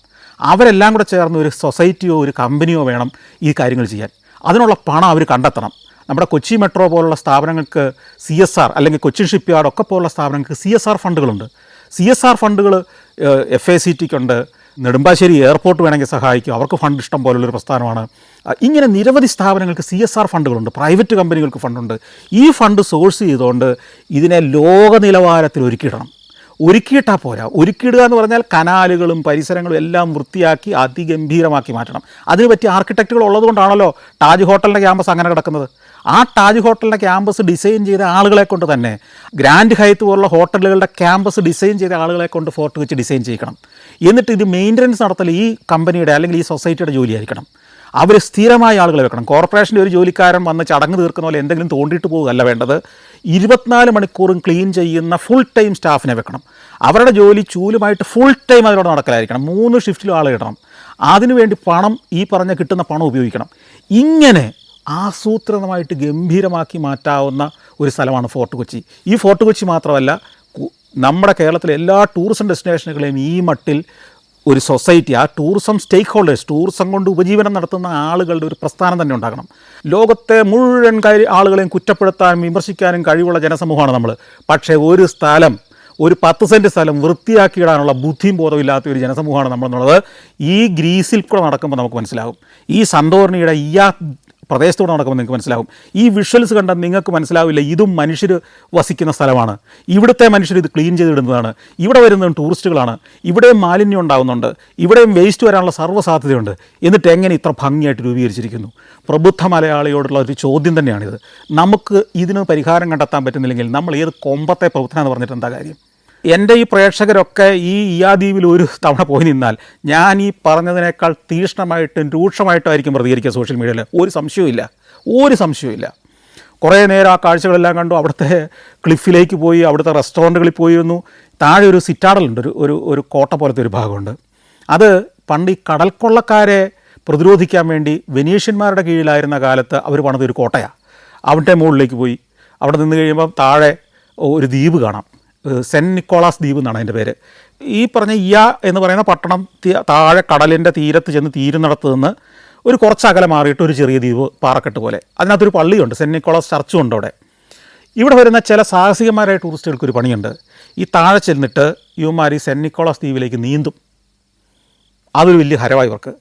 അവരെല്ലാം കൂടെ ചേർന്ന് ഒരു സൊസൈറ്റിയോ ഒരു കമ്പനിയോ വേണം ഈ കാര്യങ്ങൾ ചെയ്യാൻ. അതിനുള്ള പണം അവർ കണ്ടെത്തണം. നമ്മുടെ കൊച്ചി മെട്രോ പോലുള്ള സ്ഥാപനങ്ങൾക്ക് CSR അല്ലെങ്കിൽ കൊച്ചിൻ ഷിപ്പ് യാർഡ് ഒക്കെ പോലുള്ള സ്ഥാപനങ്ങൾക്ക് CSR ഫണ്ടുകളുണ്ട്. CSR ഫണ്ടുകൾ FACTക്കുണ്ട്. നെടുമ്പാശ്ശേരി എയർപോർട്ട് വേണമെങ്കിൽ സഹായിക്കും, അവർക്ക് ഫണ്ട് ഇഷ്ടം പോലുള്ളൊരു പ്രസ്ഥാനമാണ്. ഇങ്ങനെ നിരവധി സ്ഥാപനങ്ങൾക്ക് CSR ഫണ്ടുകളുണ്ട്, പ്രൈവറ്റ് കമ്പനികൾക്ക് ഫണ്ടുണ്ട്. ഈ ഫണ്ട് സോഴ്സ് ചെയ്തുകൊണ്ട് ഇതിനെ ലോക നിലവാരത്തിൽ ഒരുക്കിയിട്ടാൽ പോരാ. ഒരുക്കിയിടുക എന്ന് പറഞ്ഞാൽ കനാലുകളും പരിസരങ്ങളും എല്ലാം വൃത്തിയാക്കി അതിഗംഭീരമാക്കി മാറ്റണം. അതിന് പറ്റിയ ആർക്കിടെക്റ്റുകൾ ഉള്ളതുകൊണ്ടാണല്ലോ താജ് ഹോട്ടലിൻ്റെ ക്യാമ്പസ് അങ്ങനെ കിടക്കുന്നത്. ആ താജ് ഹോട്ടലിൻ്റെ ക്യാമ്പസ് ഡിസൈൻ ചെയ്ത ആളുകളെ കൊണ്ട് തന്നെ, ഗ്രാൻഡ് ഹൈത്ത് പോലുള്ള ഹോട്ടലുകളുടെ ക്യാമ്പസ് ഡിസൈൻ ചെയ്ത ആളുകളെ കൊണ്ട് ഫോർട്ട് കൊച്ചി ഡിസൈൻ ചെയ്യിക്കണം. എന്നിട്ട് ഇത് മെയിൻ്റനൻസ് നടത്തൽ ഈ കമ്പനിയുടെ അല്ലെങ്കിൽ ഈ സൊസൈറ്റിയുടെ ജോലിയായിരിക്കണം. അവർ സ്ഥിരമായ ആളുകളെ വെക്കണം. കോർപ്പറേഷൻ്റെ ഒരു ജോലിക്കാരൻ വന്ന് ചടങ്ങ് തീർക്കുന്ന പോലെ എന്തെങ്കിലും തോണ്ടിയിട്ട് പോകുകയല്ല വേണ്ടത്. 24 മണിക്കൂറും ക്ലീൻ ചെയ്യുന്ന ഫുൾ ടൈം സ്റ്റാഫിനെ വെക്കണം. അവരുടെ ജോലി ചൂലുമായിട്ട് ഫുൾ ടൈം അതിലൂടെ നടക്കലായിരിക്കണം. 3 ഷിഫ്റ്റിലും ആൾ ഇടണം. അതിനുവേണ്ടി പണം, ഈ പറഞ്ഞ കിട്ടുന്ന പണം ഉപയോഗിക്കണം. ഇങ്ങനെ ആസൂത്രിതമായിട്ട് ഗംഭീരമാക്കി മാറ്റാവുന്ന ഒരു സ്ഥലമാണ് ഫോർട്ട് കൊച്ചി. ഈ ഫോർട്ട് കൊച്ചി മാത്രമല്ല, നമ്മുടെ കേരളത്തിലെ എല്ലാ ടൂറിസം ഡെസ്റ്റിനേഷനുകളെയും ഈ മട്ടിൽ ഒരു സൊസൈറ്റി, ആ ടൂറിസം സ്റ്റേക്ക് ഹോൾഡേഴ്സ്, ടൂറിസം കൊണ്ട് ഉപജീവനം നടത്തുന്ന ആളുകളുടെ ഒരു പ്രസ്ഥാനം തന്നെ ഉണ്ടാകണം. ലോകത്തെ മുഴുവൻ ആളുകളെയും കുറ്റപ്പെടുത്താനും വിമർശിക്കാനും കഴിവുള്ള ജനസമൂഹമാണ് നമ്മൾ. പക്ഷേ ഒരു സ്ഥലം, ഒരു 10 സെൻറ്റ് സ്ഥലം വൃത്തിയാക്കിയിടാനുള്ള ബുദ്ധിയും ബോധമില്ലാത്ത ഒരു ജനസമൂഹമാണ് നമ്മളെന്നുള്ളത് ഈ ഗ്രീസിൽ കൂടെ നടക്കുമ്പോൾ നമുക്ക് മനസ്സിലാകും. ഈ സന്തോർണിയുടെ ഈ പ്രദേശത്തോടെ നടക്കുമ്പോൾ നിങ്ങൾക്ക് മനസ്സിലാകും. ഈ വിഷ്വൽസ് കണ്ടാൽ നിങ്ങൾക്ക് മനസ്സിലാവില്ല ഇതും മനുഷ്യർ വസിക്കുന്ന സ്ഥലമാണ്. ഇവിടുത്തെ മനുഷ്യർ ഇത് ക്ലീൻ ചെയ്തിടുന്നതാണ്. ഇവിടെ വരുന്നതും ടൂറിസ്റ്റുകളാണ്. ഇവിടെയും മാലിന്യം ഉണ്ടാകുന്നുണ്ട്, ഇവിടെയും വേസ്റ്റ് വരാനുള്ള സർവ്വസാധ്യതയുണ്ട്. എന്നിട്ട് എങ്ങനെ ഇത്ര ഭംഗിയായിട്ട് രൂപീകരിച്ചിരിക്കുന്നു? പ്രബുദ്ധ മലയാളിയോടുള്ള ഒരു ചോദ്യം തന്നെയാണിത്. നമുക്ക് ഇതിന് പരിഹാരം കണ്ടെത്താൻ പറ്റുന്നില്ലെങ്കിൽ നമ്മൾ ഏത് കൊമ്പത്തെ പ്രവർത്തനം പറഞ്ഞിട്ട് എന്താ കാര്യം? എൻ്റെ ഈ പ്രേക്ഷകരൊക്കെ ഈ ഇയാദ്വീപിൽ ഒരു തവണ പോയി നിന്നാൽ ഞാൻ ഈ പറഞ്ഞതിനേക്കാൾ തീക്ഷ്ണമായിട്ടും രൂക്ഷമായിട്ടായിരിക്കും പ്രതികരിക്കുക സോഷ്യൽ മീഡിയയിൽ. ഒരു സംശയവുമില്ല. കുറേ നേരം ആ കാഴ്ചകളെല്ലാം കണ്ടു. അവിടുത്തെ ക്ലിഫിലേക്ക് പോയി, അവിടുത്തെ റെസ്റ്റോറൻറ്റുകളിൽ പോയിരുന്നു. താഴെ ഒരു സിറ്റാഡലുണ്ട്, ഒരു കോട്ട പോലത്തെ ഒരു ഭാഗമുണ്ട്. അത് പണ്ട് ഈ കടൽക്കൊള്ളക്കാരെ പ്രതിരോധിക്കാൻ വേണ്ടി വെനീഷ്യന്മാരുടെ കീഴിലായിരുന്ന കാലത്ത് അവർ പണിതൊരു കോട്ടയാണ്. അവിടെ മുകളിലേക്ക് പോയി അവിടെ നിന്ന് കഴിയുമ്പോൾ താഴെ ഒരു ദ്വീപ് കാണാം. സെൻറ്റ് നിക്കോളാസ് ദ്വീപ് എന്നാണ് അതിൻ്റെ പേര്. ഈ പറഞ്ഞ എന്ന് പറയുന്ന പട്ടണം താഴെ കടലിൻ്റെ തീരത്ത് ചെന്ന് തീരുന്നിടത്ത് നിന്ന് ഒരു കുറച്ച് അകലെ മാറിയിട്ട് ഒരു ചെറിയ ദ്വീപ് പാറക്കെട്ട് പോലെ. അതിനകത്തൊരു പള്ളിയുണ്ട്, സെൻറ്റ് നിക്കോളാസ് ചർച്ചും ഉണ്ട് അവിടെ. ഇവിടെ വരുന്ന ചില സാഹസികന്മാരായ ടൂറിസ്റ്റുകൾക്കൊരു പണിയുണ്ട്. ഈ താഴെ ചെന്നിട്ട് ഇവന്മാർ ഈ സെൻറ്റ് നിക്കോളാസ് ദ്വീപിലേക്ക് നീന്തും. അതൊരു വലിയ ഹരമായി ഇവർക്ക്.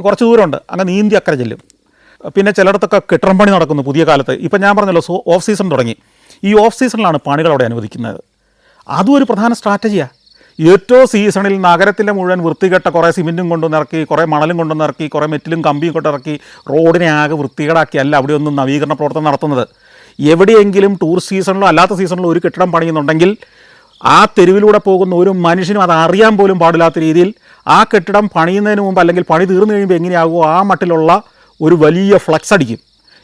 കുറച്ച് ദൂരമുണ്ട്, അങ്ങനെ നീന്തി അക്കരെ ചെല്ലും. പിന്നെ ചിലയിടത്തൊക്കെ കെട്ടിടം പണി നടക്കുന്നു പുതിയ കാലത്ത്. ഇപ്പം ഞാൻ പറഞ്ഞല്ലോ ഓഫ് സീസൺ തുടങ്ങി. ഈ ഓഫ് സീസണിലാണ് പണികൾ അവിടെ അനുവദിക്കുന്നത്. അതും ഒരു പ്രധാന സ്ട്രാറ്റജിയാണ്. ഏറ്റവും സീസണിൽ നഗരത്തിലെ മുഴുവൻ വൃത്തികെട്ട കുറേ സിമെൻറ്റും കൊണ്ടുവന്നിറക്കി, കുറേ മണലും കൊണ്ടുവന്നിറക്കി, കുറേ മെറ്റിലും കമ്പിയും കൊണ്ടിറക്കി റോഡിനെ ആകെ വൃത്തികേടാക്കിയല്ല അവിടെയൊന്നും നവീകരണ പ്രവർത്തനം നടത്തുന്നത്. എവിടെയെങ്കിലും ടൂറിസ്റ്റ് സീസണിലോ അല്ലാത്ത സീസണിലോ ഒരു കെട്ടിടം പണിയുന്നുണ്ടെങ്കിൽ ആ തെരുവിലൂടെ പോകുന്ന ഒരു മനുഷ്യനും അത് അറിയാൻ പോലും പാടില്ലാത്ത രീതിയിൽ ആ കെട്ടിടം പണിയുന്നതിന് മുമ്പ് അല്ലെങ്കിൽ പണി തീർന്നു കഴിയുമ്പോൾ എങ്ങനെയാകുമോ ആ മട്ടിലുള്ള ഒരു വലിയ ഫ്ലക്സ് അടിക്കും.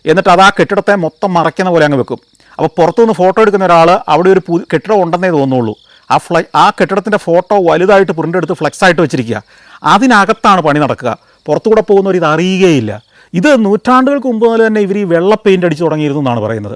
എന്നിട്ട് അത് ആ കെട്ടിടത്തെ മൊത്തം മറയ്ക്കുന്ന പോലെ അങ്ങ് വെക്കും. അപ്പോൾ പുറത്തുനിന്ന് ഫോട്ടോ എടുക്കുന്ന ഒരാൾ അവിടെ ഒരു കെട്ടിടം ഉണ്ടെന്നേ തോന്നുള്ളൂ. ആ കെട്ടിടത്തിൻ്റെ ഫോട്ടോ വലുതായിട്ട് പ്രിൻ്റ് എടുത്ത് ഫ്ലെക്സായിട്ട് വെച്ചിരിക്കുക. അതിനകത്താണ് പണി നടക്കുക. പുറത്തുകൂടെ പോകുന്നവർ ഇത് അറിയുകയില്ല. ഇത് നൂറ്റാണ്ടുകൾക്ക് മുമ്പ് മുതൽ തന്നെ ഇവർ ഈ വെള്ള പെയിൻ്റ് അടിച്ചു തുടങ്ങിയിരുന്നു എന്നാണ് പറയുന്നത്.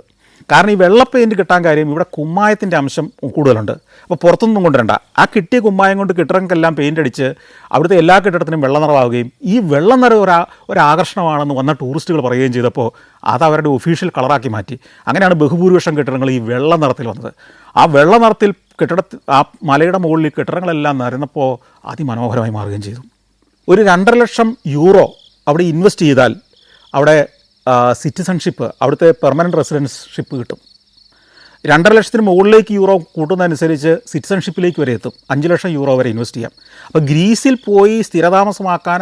കാരണം ഈ വെള്ള പെയിൻറ്റ് കിട്ടാൻ കാര്യം ഇവിടെ കുമ്മായത്തിൻ്റെ അംശം കൂടുതലുണ്ട്. അപ്പോൾ പുറത്തുനിന്നും കൊണ്ടുവരണ്ട, ആ കിട്ടിയ കുമ്മായം കൊണ്ട് കെട്ടിടങ്ങൾക്കെല്ലാം പെയിൻ്റ് അടിച്ച് അവിടുത്തെ എല്ലാ കെട്ടിടത്തിനും വെള്ള നിറമാവുകയും ഈ വെള്ള നിറം ഒരാകർഷണമാണെന്ന് വന്ന ടൂറിസ്റ്റുകൾ പറയുകയും ചെയ്തപ്പോൾ അത് അവരുടെ ഒഫീഷ്യൽ കളറാക്കി മാറ്റി. അങ്ങനെയാണ് ബഹുഭൂരിപക്ഷം കെട്ടിടങ്ങൾ ഈ വെള്ള നിറത്തിൽ വന്നത്. ആ വെള്ള നിറത്തിൽ ആ മലയുടെ മുകളിൽ കെട്ടിടങ്ങളെല്ലാം നിരന്നപ്പോൾ അതിമനോഹരമായി മാറുകയും ചെയ്തു. ഒരു 2.5 ലക്ഷം യൂറോ അവിടെ ഇൻവെസ്റ്റ് ചെയ്താൽ അവിടെ സിറ്റിസൺഷിപ്പ്, അവിടുത്തെ പെർമനൻറ്റ് റെസിഡൻഷിപ്പ് കിട്ടും. 2.5 ലക്ഷത്തിന് മുകളിലേക്ക് യൂറോ കൂട്ടുന്നതനുസരിച്ച് സിറ്റിസൺഷിപ്പിലേക്ക് വരെ എത്തും. 5 ലക്ഷം യൂറോ വരെ ഇൻവെസ്റ്റ് ചെയ്യാം. അപ്പോൾ ഗ്രീസിൽ പോയി സ്ഥിരതാമസമാക്കാൻ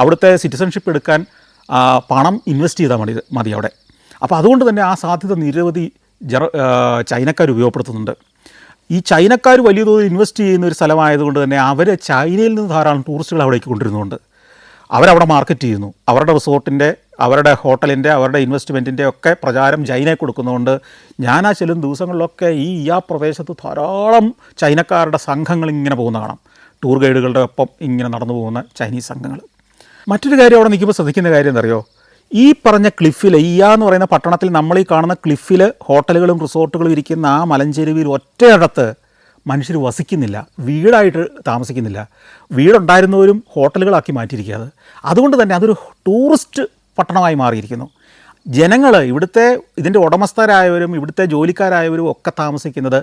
അവിടുത്തെ സിറ്റിസൺഷിപ്പ് എടുക്കാൻ പണം ഇൻവെസ്റ്റ് ചെയ്താൽ മതി അവിടെ. അപ്പോൾ അതുകൊണ്ട് തന്നെ ആ സാധ്യത നിരവധി ചൈനക്കാർ ഉപയോഗപ്പെടുത്തുന്നുണ്ട്. ഈ ചൈനക്കാർ വലിയ തോതിൽ ഇൻവെസ്റ്റ് ചെയ്യുന്ന ഒരു സ്ഥലമായതുകൊണ്ട് തന്നെ അവർ ചൈനയിൽ നിന്ന് ധാരാളം ടൂറിസ്റ്റുകൾ അവിടേക്ക് കൊണ്ടുവരുന്നുണ്ട്. അവരവിടെ മാർക്കറ്റ് ചെയ്യുന്നു. അവരുടെ റിസോർട്ടിൻ്റെ, അവരുടെ ഹോട്ടലിൻ്റെ, അവരുടെ ഇൻവെസ്റ്റ്മെൻറ്റിൻ്റെ ഒക്കെ പ്രചാരം ചൈനയെ കൊടുക്കുന്നതുകൊണ്ട് ഞാൻ ആ ചെല്ലും ദിവസങ്ങളിലൊക്കെ ഈ പ്രദേശത്ത് ധാരാളം ചൈനക്കാരുടെ സംഘങ്ങൾ ഇങ്ങനെ പോകുന്ന കാണാം. ടൂർ ഗൈഡുകളുടെ ഒപ്പം ഇങ്ങനെ നടന്നു പോകുന്ന ചൈനീസ് സംഘങ്ങൾ. മറ്റൊരു കാര്യം അവിടെ നിൽക്കുമ്പോൾ ശ്രദ്ധിക്കുന്ന കാര്യം എന്തറിയോ, ഈ പറഞ്ഞ ക്ലിഫിൽ എന്ന് പറയുന്ന പട്ടണത്തിൽ നമ്മൾ ഈ കാണുന്ന ക്ലിഫിൽ ഹോട്ടലുകളും റിസോർട്ടുകളും ഇരിക്കുന്ന ആ മലഞ്ചെരുവിൽ ഒറ്റയിടത്ത് മനുഷ്യർ വസിക്കുന്നില്ല, വീടായിട്ട് താമസിക്കുന്നില്ല. വീടുണ്ടായിരുന്നവരും ഹോട്ടലുകളാക്കി മാറ്റിയിരിക്കുക. അതുകൊണ്ട് തന്നെ അതൊരു ടൂറിസ്റ്റ് പട്ടണമായി മാറിയിരിക്കുന്നു. ജനങ്ങൾ ഇതിൻ്റെ ഉടമസ്ഥരായവരും ഇവിടുത്തെ ജോലിക്കാരായവരും ഒക്കെ താമസിക്കുന്നത്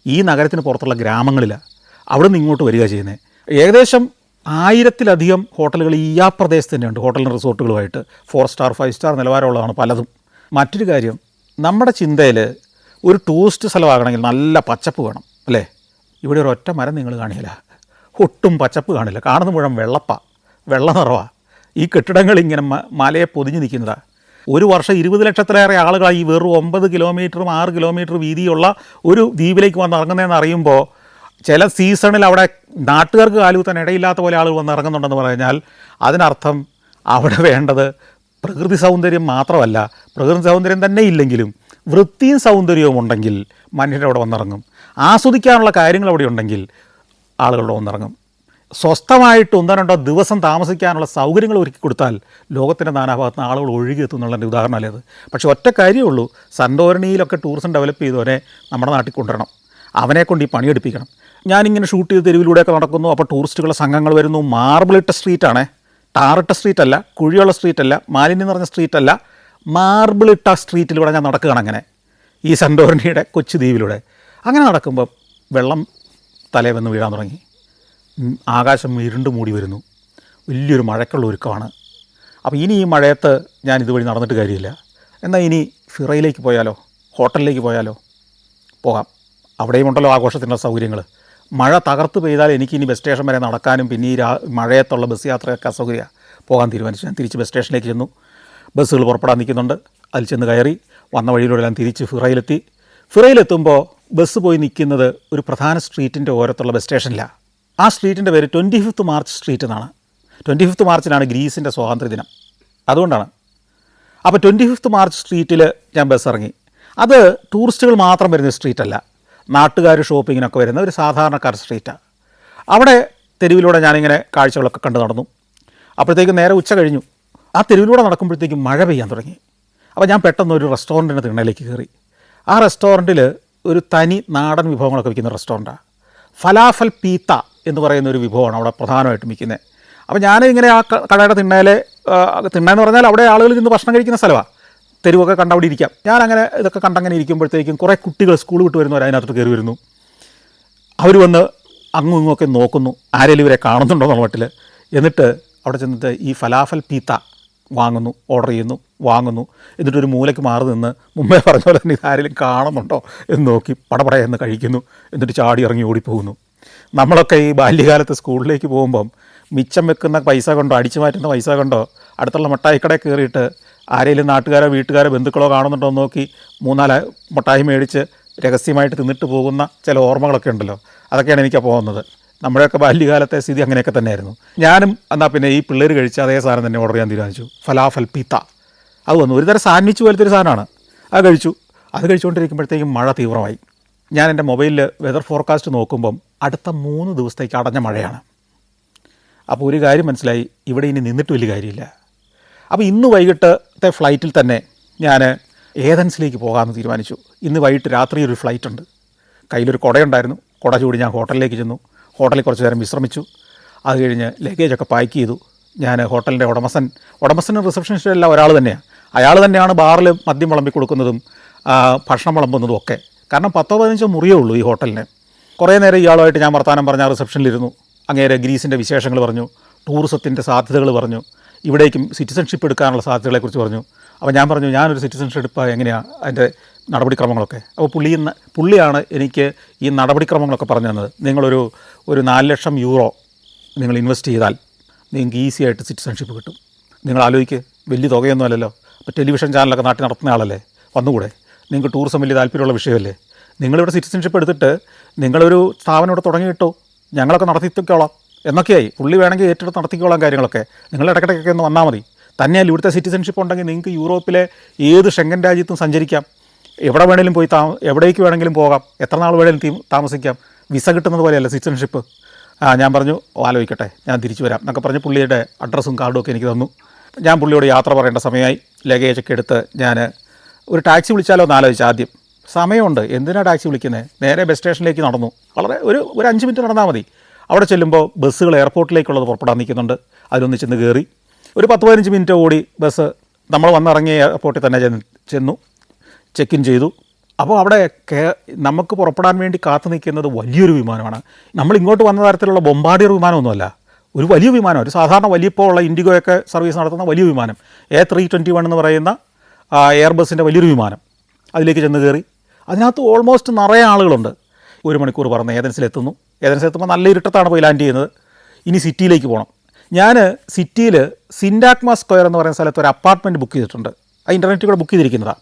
ഈ നഗരത്തിന് പുറത്തുള്ള ഗ്രാമങ്ങളിലാണ്. അവിടെ നിന്ന് ഇങ്ങോട്ട് വരിക ചെയ്യുന്നത്. ഏകദേശം 1000-ലധികം ഹോട്ടലുകൾ ഈ പ്രദേശത്ത് തന്നെയുണ്ട്. ഹോട്ടലും റിസോർട്ടുകളുമായിട്ട് 4 സ്റ്റാർ 5 സ്റ്റാർ നിലവാരമുള്ളതാണ് പലതും. മറ്റൊരു കാര്യം, നമ്മുടെ ചിന്തയിൽ ഒരു ടൂറിസ്റ്റ് സ്ഥലമാകണമെങ്കിൽ നല്ല പച്ചപ്പ് വേണം അല്ലേ? ഇവിടെ ഒരു ഒറ്റ മരം നിങ്ങൾ കാണില്ല, ഒട്ടും പച്ചപ്പ് കാണില്ല. കാണുന്ന മുഴുവൻ വെള്ള നിറവാണ്. ഈ കെട്ടിടങ്ങൾ ഇങ്ങനെ മലയെ പൊതിഞ്ഞ് നിൽക്കുന്നതാണ്. ഒരു വർഷം 20 ലക്ഷത്തിലേറെ ആളുകളായി ഈ വെറും 9 കിലോമീറ്ററും 6 കിലോമീറ്റർ വീതിയുള്ള ഒരു ദ്വീപിലേക്ക് വന്ന് ഇറങ്ങുന്നതെന്ന് അറിയുമ്പോൾ ചില സീസണിൽ അവിടെ നാട്ടുകാർക്ക് കാലുകുത്താൻ ഇടയില്ലാത്ത പോലെ ആളുകൾ വന്ന് ഇറങ്ങുന്നുണ്ടെന്ന് പറഞ്ഞാൽ അതിനർത്ഥം അവിടെ വേണ്ടത് പ്രകൃതി സൗന്ദര്യം മാത്രമല്ല, പ്രകൃതി സൗന്ദര്യം തന്നെ ഇല്ലെങ്കിലും വൃത്തിയും സൗന്ദര്യവും ഉണ്ടെങ്കിൽ മനുഷ്യരവിടെ വന്നിറങ്ങും. ആസ്വദിക്കാനുള്ള കാര്യങ്ങൾ അവിടെ ഉണ്ടെങ്കിൽ ആളുകളുടെ വന്നിറങ്ങും. സ്വസ്ഥമായിട്ട് 1-2 ദിവസം താമസിക്കാനുള്ള സൗകര്യങ്ങൾ ഒരുക്കി കൊടുത്താൽ ലോകത്തിൻ്റെ നാനാഭാഗത്ത് നിന്ന് ആളുകൾ ഒഴുകിയെത്തുന്നുള്ളതിൻ്റെ ഉദാഹരണമല്ലേ അത്. പക്ഷേ ഒറ്റ കാര്യമുള്ളൂ, സൻഡോർണിയിലൊക്കെ ടൂറിസം ഡെവലപ്പ് ചെയ്തവരെ നമ്മുടെ നാട്ടിൽ കൊണ്ടുവരണം. അവനെക്കൊണ്ട് ഈ പണിയെടുപ്പിക്കണം. ഞാനിങ്ങനെ ഷൂട്ട് ചെയ്ത് തെരുവിലൂടെയൊക്കെ നടക്കുന്നു. അപ്പോൾ ടൂറിസ്റ്റുകളുടെ സംഘങ്ങൾ വരുന്നു. മാർബിളിട്ട സ്ട്രീറ്റാണേ, ടാറിട്ട സ്ട്രീറ്റല്ല, കുഴിയുള്ള സ്ട്രീറ്റല്ല, മാലിന്യം നിറഞ്ഞ സ്ട്രീറ്റല്ല, മാർബിളിട്ട സ്ട്രീറ്റിലൂടെ ഞാൻ നടക്കുകയാണ് അങ്ങനെ ഈ സൻഡോർണിയുടെ കൊച്ചു ദ്വീപിലൂടെ. അങ്ങനെ നടക്കുമ്പോൾ വെള്ളം തലേ വന്ന് വീഴാൻ തുടങ്ങി. ആകാശം ഇരുണ്ട് മൂടി വരുന്നു. വലിയൊരു മഴയ്ക്കുള്ള ഒരുക്കമാണ്. അപ്പോൾ ഇനി ഈ മഴയത്ത് ഞാൻ ഇതുവഴി നടന്നിട്ട് കാര്യമില്ല. എന്നാൽ ഇനി ഫിറയിലേക്ക് പോയാലോ, ഹോട്ടലിലേക്ക് പോയാലോ? പോകാം. അവിടെയും ഉണ്ടല്ലോ ആഘോഷത്തിനുള്ള സൗകര്യങ്ങൾ. മഴ തകർത്ത് പെയ്താൽ എനിക്കിനി ബസ് സ്റ്റേഷൻ വരെ നടക്കാനും പിന്നെ ഈ മഴയത്തുള്ള ബസ് യാത്രയൊക്കെ അസൗകര്യമാണ്. പോകാൻ തീരുമാനിച്ചു. ഞാൻ തിരിച്ച് ബസ് സ്റ്റേഷനിലേക്ക് ചെന്നു. ബസ്സുകൾ പുറപ്പെടാൻ നിൽക്കുന്നുണ്ട്. അതിൽ ചെന്ന് കയറി വന്ന വഴിയിലൂടെല്ലാം തിരിച്ച് ഫിറയിലെത്തി. ഫിറയിലെത്തുമ്പോൾ ബസ് പോയി നിൽക്കുന്നത് ഒരു പ്രധാന സ്ട്രീറ്റിൻ്റെ ഓരത്തുള്ള ബസ് സ്റ്റേഷനിലാണ്. ആ സ്ട്രീറ്റിൻ്റെ പേര് 25th മാർച്ച് സ്ട്രീറ്റ് എന്നാണ്. 25th മാർച്ചിനാണ് ഗ്രീസിൻ്റെ സ്വാതന്ത്ര്യദിനം. അതുകൊണ്ടാണ്. അപ്പോൾ 25th മാർച്ച് സ്ട്രീറ്റിൽ ഞാൻ ബസ് ഇറങ്ങി. അത് ടൂറിസ്റ്റുകൾ മാത്രം വരുന്ന സ്ട്രീറ്റല്ല, നാട്ടുകാർ ഷോപ്പിങ്ങിനൊക്കെ വരുന്ന ഒരു സാധാരണക്കാർ സ്ട്രീറ്റാണ്. അവിടെ തെരുവിലൂടെ ഞാനിങ്ങനെ കാഴ്ചകളൊക്കെ കണ്ടു നടന്നു. അപ്പോഴത്തേക്കും നേരെ ഉച്ച കഴിഞ്ഞു. ആ തെരുവിലൂടെ നടക്കുമ്പോഴത്തേക്കും മഴ പെയ്യാൻ തുടങ്ങി. അപ്പോൾ ഞാൻ പെട്ടെന്ന് ഒരു റെസ്റ്റോറൻറ്റിൻ്റെ തിണ്ണയിലേക്ക് കയറി. ആ റെസ്റ്റോറൻറ്റിൽ ഒരു തനി നാടൻ വിഭവങ്ങളൊക്കെ വിൽക്കുന്ന റെസ്റ്റോറൻറ്റാണ്. ഫലാഫൽ പീത്ത എന്ന് പറയുന്ന ഒരു വിഭവമാണ് അവിടെ പ്രധാനമായിട്ടും വിൽക്കുന്നത്. അപ്പോൾ ഞാനിങ്ങനെ ആ കടയുടെ തിണ്ണയെന്ന് പറഞ്ഞാൽ അവിടെ ആളുകൾ ഇന്ന് ഭക്ഷണം കഴിക്കുന്ന സ്ഥലമാണ്. തെരുവൊക്കെ കണ്ടവിടെ ഇരിക്കാം. ഞാനങ്ങനെ ഇതൊക്കെ കണ്ടങ്ങനെ ഇരിക്കുമ്പോഴത്തേക്കും കുറേ കുട്ടികൾ സ്കൂൾ വിട്ട് വരുന്നവർ അതിനകത്തോട്ട് കയറി വരുന്നു. അവർ വന്ന് അങ്ങും ഇങ്ങുമൊക്കെ നോക്കുന്നു, ആരെങ്കിലും ഇവരെ കാണുന്നുണ്ടോ എന്നുള്ള മട്ടിൽ. എന്നിട്ട് അവിടെ ചെന്നിട്ട് ഈ ഫലാഫൽ പീത്ത വാങ്ങുന്നു, ഓർഡർ ചെയ്യുന്നു, വാങ്ങുന്നു. എന്നിട്ടൊരു മൂലയ്ക്ക് മാറി നിന്ന് മുമ്പേ പറഞ്ഞ പോലെ തന്നെ ഇതാരെങ്കിലും കാണുന്നുണ്ടോ എന്ന് നോക്കി പടപടയെന്ന് കഴിക്കുന്നു. എന്നിട്ട് ചാടി ഇറങ്ങി ഓടിപ്പോകുന്നു. നമ്മളൊക്കെ ഈ ബാല്യകാലത്ത് സ്കൂളിലേക്ക് പോകുമ്പം മിച്ചം വെക്കുന്ന പൈസ കൊണ്ടോ അടിച്ചു മാറ്റുന്ന പൈസ കൊണ്ടോ അടുത്തുള്ള മിഠായിക്കടയിൽ കയറിയിട്ട് ആരെങ്കിലും നാട്ടുകാരോ വീട്ടുകാരോ ബന്ധുക്കളോ കാണുന്നുണ്ടോ എന്ന് നോക്കി 3-4 മിഠായി മേടിച്ച് രഹസ്യമായിട്ട് തിന്നിട്ട് പോകുന്ന ചില ഓർമ്മകളൊക്കെ ഉണ്ടല്ലോ. അതൊക്കെയാണ് എനിക്കപ്പോൾ പോകുന്നത്. നമ്മുടെയൊക്കെ ബാല്യകാലത്തെ സ്ഥിതി അങ്ങനെയൊക്കെ തന്നെയായിരുന്നു. ഞാനും എന്നാൽ പിന്നെ ഈ പിള്ളേർ കഴിച്ച അതേ സാധനം തന്നെ ഓർഡർ ചെയ്യാൻ തീരുമാനിച്ചു. ഫലാഫൽ പീത്ത. അത് വന്നു, ഒരു തരം സാൻഡ്വിച്ച് പോലത്തെ ഒരു സാധനമാണ്. അത് കഴിച്ചു. അത് കഴിച്ചുകൊണ്ടിരിക്കുമ്പോഴത്തേക്കും മഴ തീവ്രമായി. ഞാൻ എൻ്റെ മൊബൈലിൽ വെതർ ഫോർകാസ്റ്റ് നോക്കുമ്പം അടുത്ത 3 ദിവസത്തേക്ക് അടഞ്ഞ മഴയാണ്. അപ്പോൾ ഒരു കാര്യം മനസ്സിലായി, ഇവിടെ ഇനി നിന്നിട്ട് വലിയ കാര്യമില്ല. അപ്പോൾ ഇന്ന് വൈകിട്ടത്തെ ഫ്ലൈറ്റിൽ തന്നെ ഞാൻ ഏതൻസിലേക്ക് പോകാമെന്ന് തീരുമാനിച്ചു. ഇന്ന് വൈകിട്ട് രാത്രി ഒരു ഫ്ലൈറ്റ് ഉണ്ട്. കയ്യിലൊരു കുടയുണ്ടായിരുന്നു. കുട ചൂടി ഞാൻ ഹോട്ടലിലേക്ക് ചെന്നു. ഹോട്ടലിൽ കുറച്ച് നേരം വിശ്രമിച്ചു. അത് കഴിഞ്ഞ് ലഗേജൊക്കെ പാക്ക് ചെയ്തു. ഞാൻ ഹോട്ടലിൻ്റെ ഉടമസ്ഥനും റിസപ്ഷനിസ്റ്റും എല്ലാം ഒരാൾ തന്നെയാണ്. അയാൾ തന്നെയാണ് ബാറിൽ മദ്യം വിളമ്പി കൊടുക്കുന്നതും ഭക്ഷണം വിളമ്പുന്നതും ഒക്കെ. കാരണം 10-15 മുറിയേ ഉള്ളൂ ഈ ഹോട്ടലിന്. കുറേ നേരം ഇയാളുമായിട്ട് ഞാൻ വർത്തമാനം പറഞ്ഞ റിസപ്ഷനിലിരുന്നു. അങ്ങേരെ ഗ്രീസിൻ്റെ വിശേഷങ്ങൾ പറഞ്ഞു, ടൂറിസത്തിൻ്റെ സാധ്യതകൾ പറഞ്ഞു, ഇവിടേക്കും സിറ്റിസൺഷിപ്പ് എടുക്കാനുള്ള സാധ്യതകളെക്കുറിച്ച് പറഞ്ഞു. അപ്പോൾ ഞാൻ പറഞ്ഞു, ഞാനൊരു സിറ്റിസൺഷിപ്പ് എങ്ങനെയാണ് അതിൻ്റെ നടപടിക്രമങ്ങളൊക്കെ. അപ്പോൾ പുള്ളിയാണ് എനിക്ക് ഈ നടപടിക്രമങ്ങളൊക്കെ പറഞ്ഞു തന്നത്. നിങ്ങളൊരു 4 ലക്ഷം യൂറോ നിങ്ങൾ ഇൻവെസ്റ്റ് ചെയ്താൽ നിങ്ങൾക്ക് ഈസി ആയിട്ട് സിറ്റിസൺഷിപ്പ് കിട്ടും. നിങ്ങൾ ആലോചിക്ക്, വലിയ തുകയൊന്നും അല്ലല്ലോ. അപ്പോൾ ടെലിവിഷൻ ചാനലൊക്കെ നാട്ടിൽ നടത്തുന്ന ആളല്ലേ, വന്നുകൂടെ? നിങ്ങൾക്ക് ടൂറിസം വലിയ താല്പര്യമുള്ള വിഷയമല്ലേ? നിങ്ങളിവിടെ സിറ്റിസൺഷിപ്പ് എടുത്തിട്ട് നിങ്ങളൊരു സ്ഥാപനം ഇവിടെ തുടങ്ങിയിട്ടോ, ഞങ്ങളൊക്കെ നടത്തിക്കോളാം എന്നൊക്കെയായി. പുള്ളി വേണമെങ്കിൽ ഏറ്റെടുത്ത് നടത്തിക്കോളാം കാര്യങ്ങളൊക്കെ. നിങ്ങൾ ഇടയ്ക്കിടയ്ക്കൊക്കെ ഒന്ന് വന്നാൽ മതി. തന്നെയല്ല, ഇവിടുത്തെ സിറ്റിസൺഷിപ്പ് ഉണ്ടെങ്കിൽ നിങ്ങൾക്ക് യൂറോപ്പിലെ ഏത് ഷെങ്കൻ രാജ്യത്തും സഞ്ചരിക്കാം, എവിടെ വേണമെങ്കിലും പോയി എവിടേക്ക് വേണമെങ്കിലും പോകാം, എത്ര നാൾ വേണമെങ്കിലും താമസിക്കാം. വിസ കിട്ടുന്നത് പോലെയല്ല സിറ്റിസൺഷിപ്പ്. ഞാൻ പറഞ്ഞു ആലോചിക്കട്ടെ, ഞാൻ തിരിച്ചു വരാം എന്നൊക്കെ പറഞ്ഞ് പുള്ളിയുടെ അഡ്രസ്സും കാർഡും ഒക്കെ എനിക്ക് തന്നു. ഞാൻ പുള്ളിയോട് യാത്ര പറയേണ്ട സമയമായി. ലഗേജൊക്കെ എടുത്ത് ഞാൻ ഒരു ടാക്സി വിളിച്ചാലോ എന്ന് ആലോചിച്ചു. ആദ്യം സമയമുണ്ട്, എന്തിനാണ് ടാക്സി വിളിക്കുന്നത്? നേരെ ബസ് സ്റ്റേഷനിലേക്ക് നടന്നു. വളരെ ഒരു 5 മിനിറ്റ് നടന്നാൽ മതി. അവിടെ ചെല്ലുമ്പോൾ ബസ്സുകൾ എയർപോർട്ടിലേക്കുള്ളത് പുറപ്പെടാൻ നിൽക്കുന്നുണ്ട്. അതിലൊന്ന് ചെന്ന് കയറി ഒരു 10-15 മിനിറ്റ് ഓടി ബസ് നമ്മൾ വന്നിറങ്ങിയ എയർപോർട്ടിൽ തന്നെ ചെന്നു, ചെക്ക് ഇൻ ചെയ്തു. അപ്പോൾ അവിടെ നമുക്ക് പുറപ്പെടാൻ വേണ്ടി കാത്തു നിൽക്കുന്നത് വലിയൊരു വിമാനമാണ്. നമ്മൾ ഇങ്ങോട്ട് വന്ന തരത്തിലുള്ള ബൊമ്പാർഡിയർ വിമാനമൊന്നുമല്ല, ഒരു വലിയ വിമാനം, ഒരു സാധാരണ വലിയപ്പോൾ ഉള്ള ഇൻഡിഗോയൊക്കെ സർവീസ് നടത്തുന്ന വലിയ വിമാനം, A321 എന്ന് പറയുന്ന എയർബസിൻ്റെ വലിയൊരു വിമാനം. അതിലേക്ക് ചെന്ന് കയറി. അതിനകത്ത് ഓൾമോസ്റ്റ് നിറയെ ആളുകളുണ്ട്. 1 മണിക്കൂർ പറന്ന് ഏതൻസിലെത്തുന്നു. ഏതൻസിലെത്തുമ്പോൾ നല്ല ഇരുട്ടത്താണ് പോയി ലാൻഡ് ചെയ്യുന്നത്. ഇനി സിറ്റിയിലേക്ക് പോകണം. ഞാൻ സിറ്റിയിൽ സിൻഡാഗ്മ സ്ക്വയർ എന്ന് പറയുന്ന സ്ഥലത്ത് ഒരു അപ്പാർട്ട്മെൻറ്റ് ബുക്ക് ചെയ്തിട്ടുണ്ട്. ആ ഇൻ്റർനെറ്റിൽ കൂടെ ബുക്ക് ചെയ്തിരിക്കുന്നതാണ്.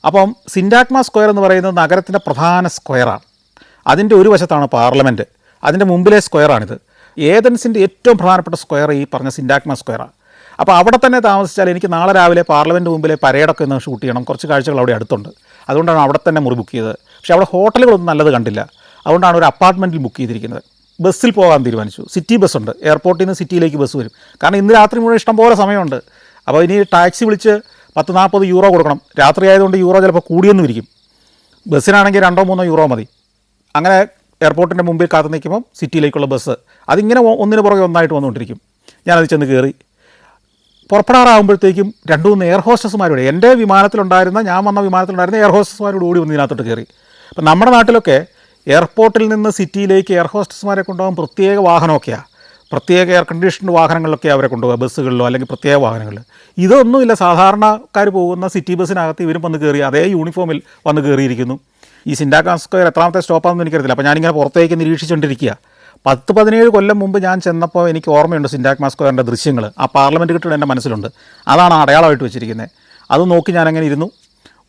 അപ്പം സിൻഡാഗ്മ സ്ക്വയർ എന്ന് പറയുന്നത് നഗരത്തിൻ്റെ പ്രധാന സ്ക്വയറാണ്. അതിൻ്റെ ഒരു വശത്താണ് പാർലമെൻറ്റ്, അതിൻ്റെ മുമ്പിലെ സ്ക്വയറാണിത്. ഏതൻസിൻ്റെ ഏറ്റവും പ്രധാനപ്പെട്ട സ്ക്വയർ ഈ പറഞ്ഞ സിൻഡാഗ്മ സ്ക്വയറാണ്. അപ്പോൾ അവിടെ തന്നെ താമസിച്ചാൽ എനിക്ക് നാളെ രാവിലെ പാർലമെൻറ്റ് മുമ്പിലെ പരേഡൊക്കെ ഒന്ന് ഷൂട്ട് ചെയ്യണം. കുറച്ച് കാഴ്ചകൾ അവിടെ അടുത്തുണ്ട്. അതുകൊണ്ടാണ് അവിടെ തന്നെ മുറി ബുക്ക് ചെയ്തത്. പക്ഷേ അവിടെ ഹോട്ടലുകളൊന്നും നല്ലത് കണ്ടില്ല. അതുകൊണ്ടാണ് ഒരു അപ്പാർട്ട്മെൻറ്റിൽ ബുക്ക് ചെയ്തിരിക്കുന്നത്. ബസ്സിൽ പോകാൻ തീരുമാനിച്ചു. സിറ്റി ബസ്സുണ്ട്, എയർപോർട്ടിൽ നിന്ന് സിറ്റിയിലേക്ക് ബസ് വരും. കാരണം ഇന്ന് രാത്രി മുഴുവൻ ഇഷ്ടംപോലെ സമയമുണ്ട്. അപ്പോൾ ഇനി ടാക്സി വിളിച്ച് 10-40 യൂറോ കൊടുക്കണം. രാത്രി ആയതുകൊണ്ട് യൂറോ ചിലപ്പോൾ കൂടിയെന്നും ഇരിക്കും. ബസ്സിനാണെങ്കിൽ 2-3 യൂറോ മതി. അങ്ങനെ എയർപോർട്ടിൻ്റെ മുമ്പിൽ കാത്തു നിൽക്കുമ്പം സിറ്റിയിലേക്കുള്ള ബസ് അതിങ്ങനെ ഒന്നിന് പുറകെ ഒന്നായിട്ട് വന്നുകൊണ്ടിരിക്കും. ഞാനത് ചെന്ന് കയറി. പുറപ്പെടാറാകുമ്പോഴത്തേക്കും 2-3 എയർ ഹോസ്റ്റസ്മാരോട്, എൻ്റെ വിമാനത്തിലുണ്ടായിരുന്ന, ഞാൻ വന്ന വിമാനത്തിലുണ്ടായിരുന്ന എയർ ഹോസ്റ്റസ്മാരോട് ഓടി വന്ന് ഇതിനകത്തോട്ട് കയറി. അപ്പം നമ്മുടെ നാട്ടിലൊക്കെ എയർപോർട്ടിൽ നിന്ന് സിറ്റിയിലേക്ക് എയർ ഹോസ്റ്റസ്മാരെ കൊണ്ടുപോകാൻ പ്രത്യേക വാഹനമൊക്കെയാണ്, പ്രത്യേക എയർ കണ്ടീഷൻഡ് വാഹനങ്ങളിലൊക്കെ അവരെ കൊണ്ടുപോകുക, ബസ്സുകളിലോ അല്ലെങ്കിൽ പ്രത്യേക വാഹനങ്ങളിൽ. ഇതൊന്നുമില്ല, സാധാരണക്കാർ പോകുന്ന സിറ്റി ബസ്സിനകത്ത് ഇവരും വന്ന് കയറി അതേ യൂണിഫോമിൽ വന്ന് കയറിയിരിക്കുന്നു. ഈ സിൻഡാഗ്മ സ്ക്വയർ എത്രാമത്തെ സ്റ്റോപ്പാണെന്ന് എനിക്കറിയില്ല. അപ്പോൾ ഞാനിങ്ങനെ പുറത്തേക്ക് നിരീക്ഷിച്ചുകൊണ്ടിരിക്കുക. 10-17 കൊല്ലം മുമ്പ് ഞാൻ ചെന്നപ്പോൾ എനിക്ക് ഓർമ്മയുണ്ട് സിൻഡാഗ്മ സ്ക്വയറിൻ്റെ ദൃശ്യങ്ങൾ. ആ പാർലമെൻറ്റ് കെട്ടിടം എൻ്റെ മനസ്സിലുണ്ട്. അതാണ് അടയാളമായിട്ട് വെച്ചിരിക്കുന്നത്. അത് നോക്കി ഞാനങ്ങനെ ഇരുന്നു.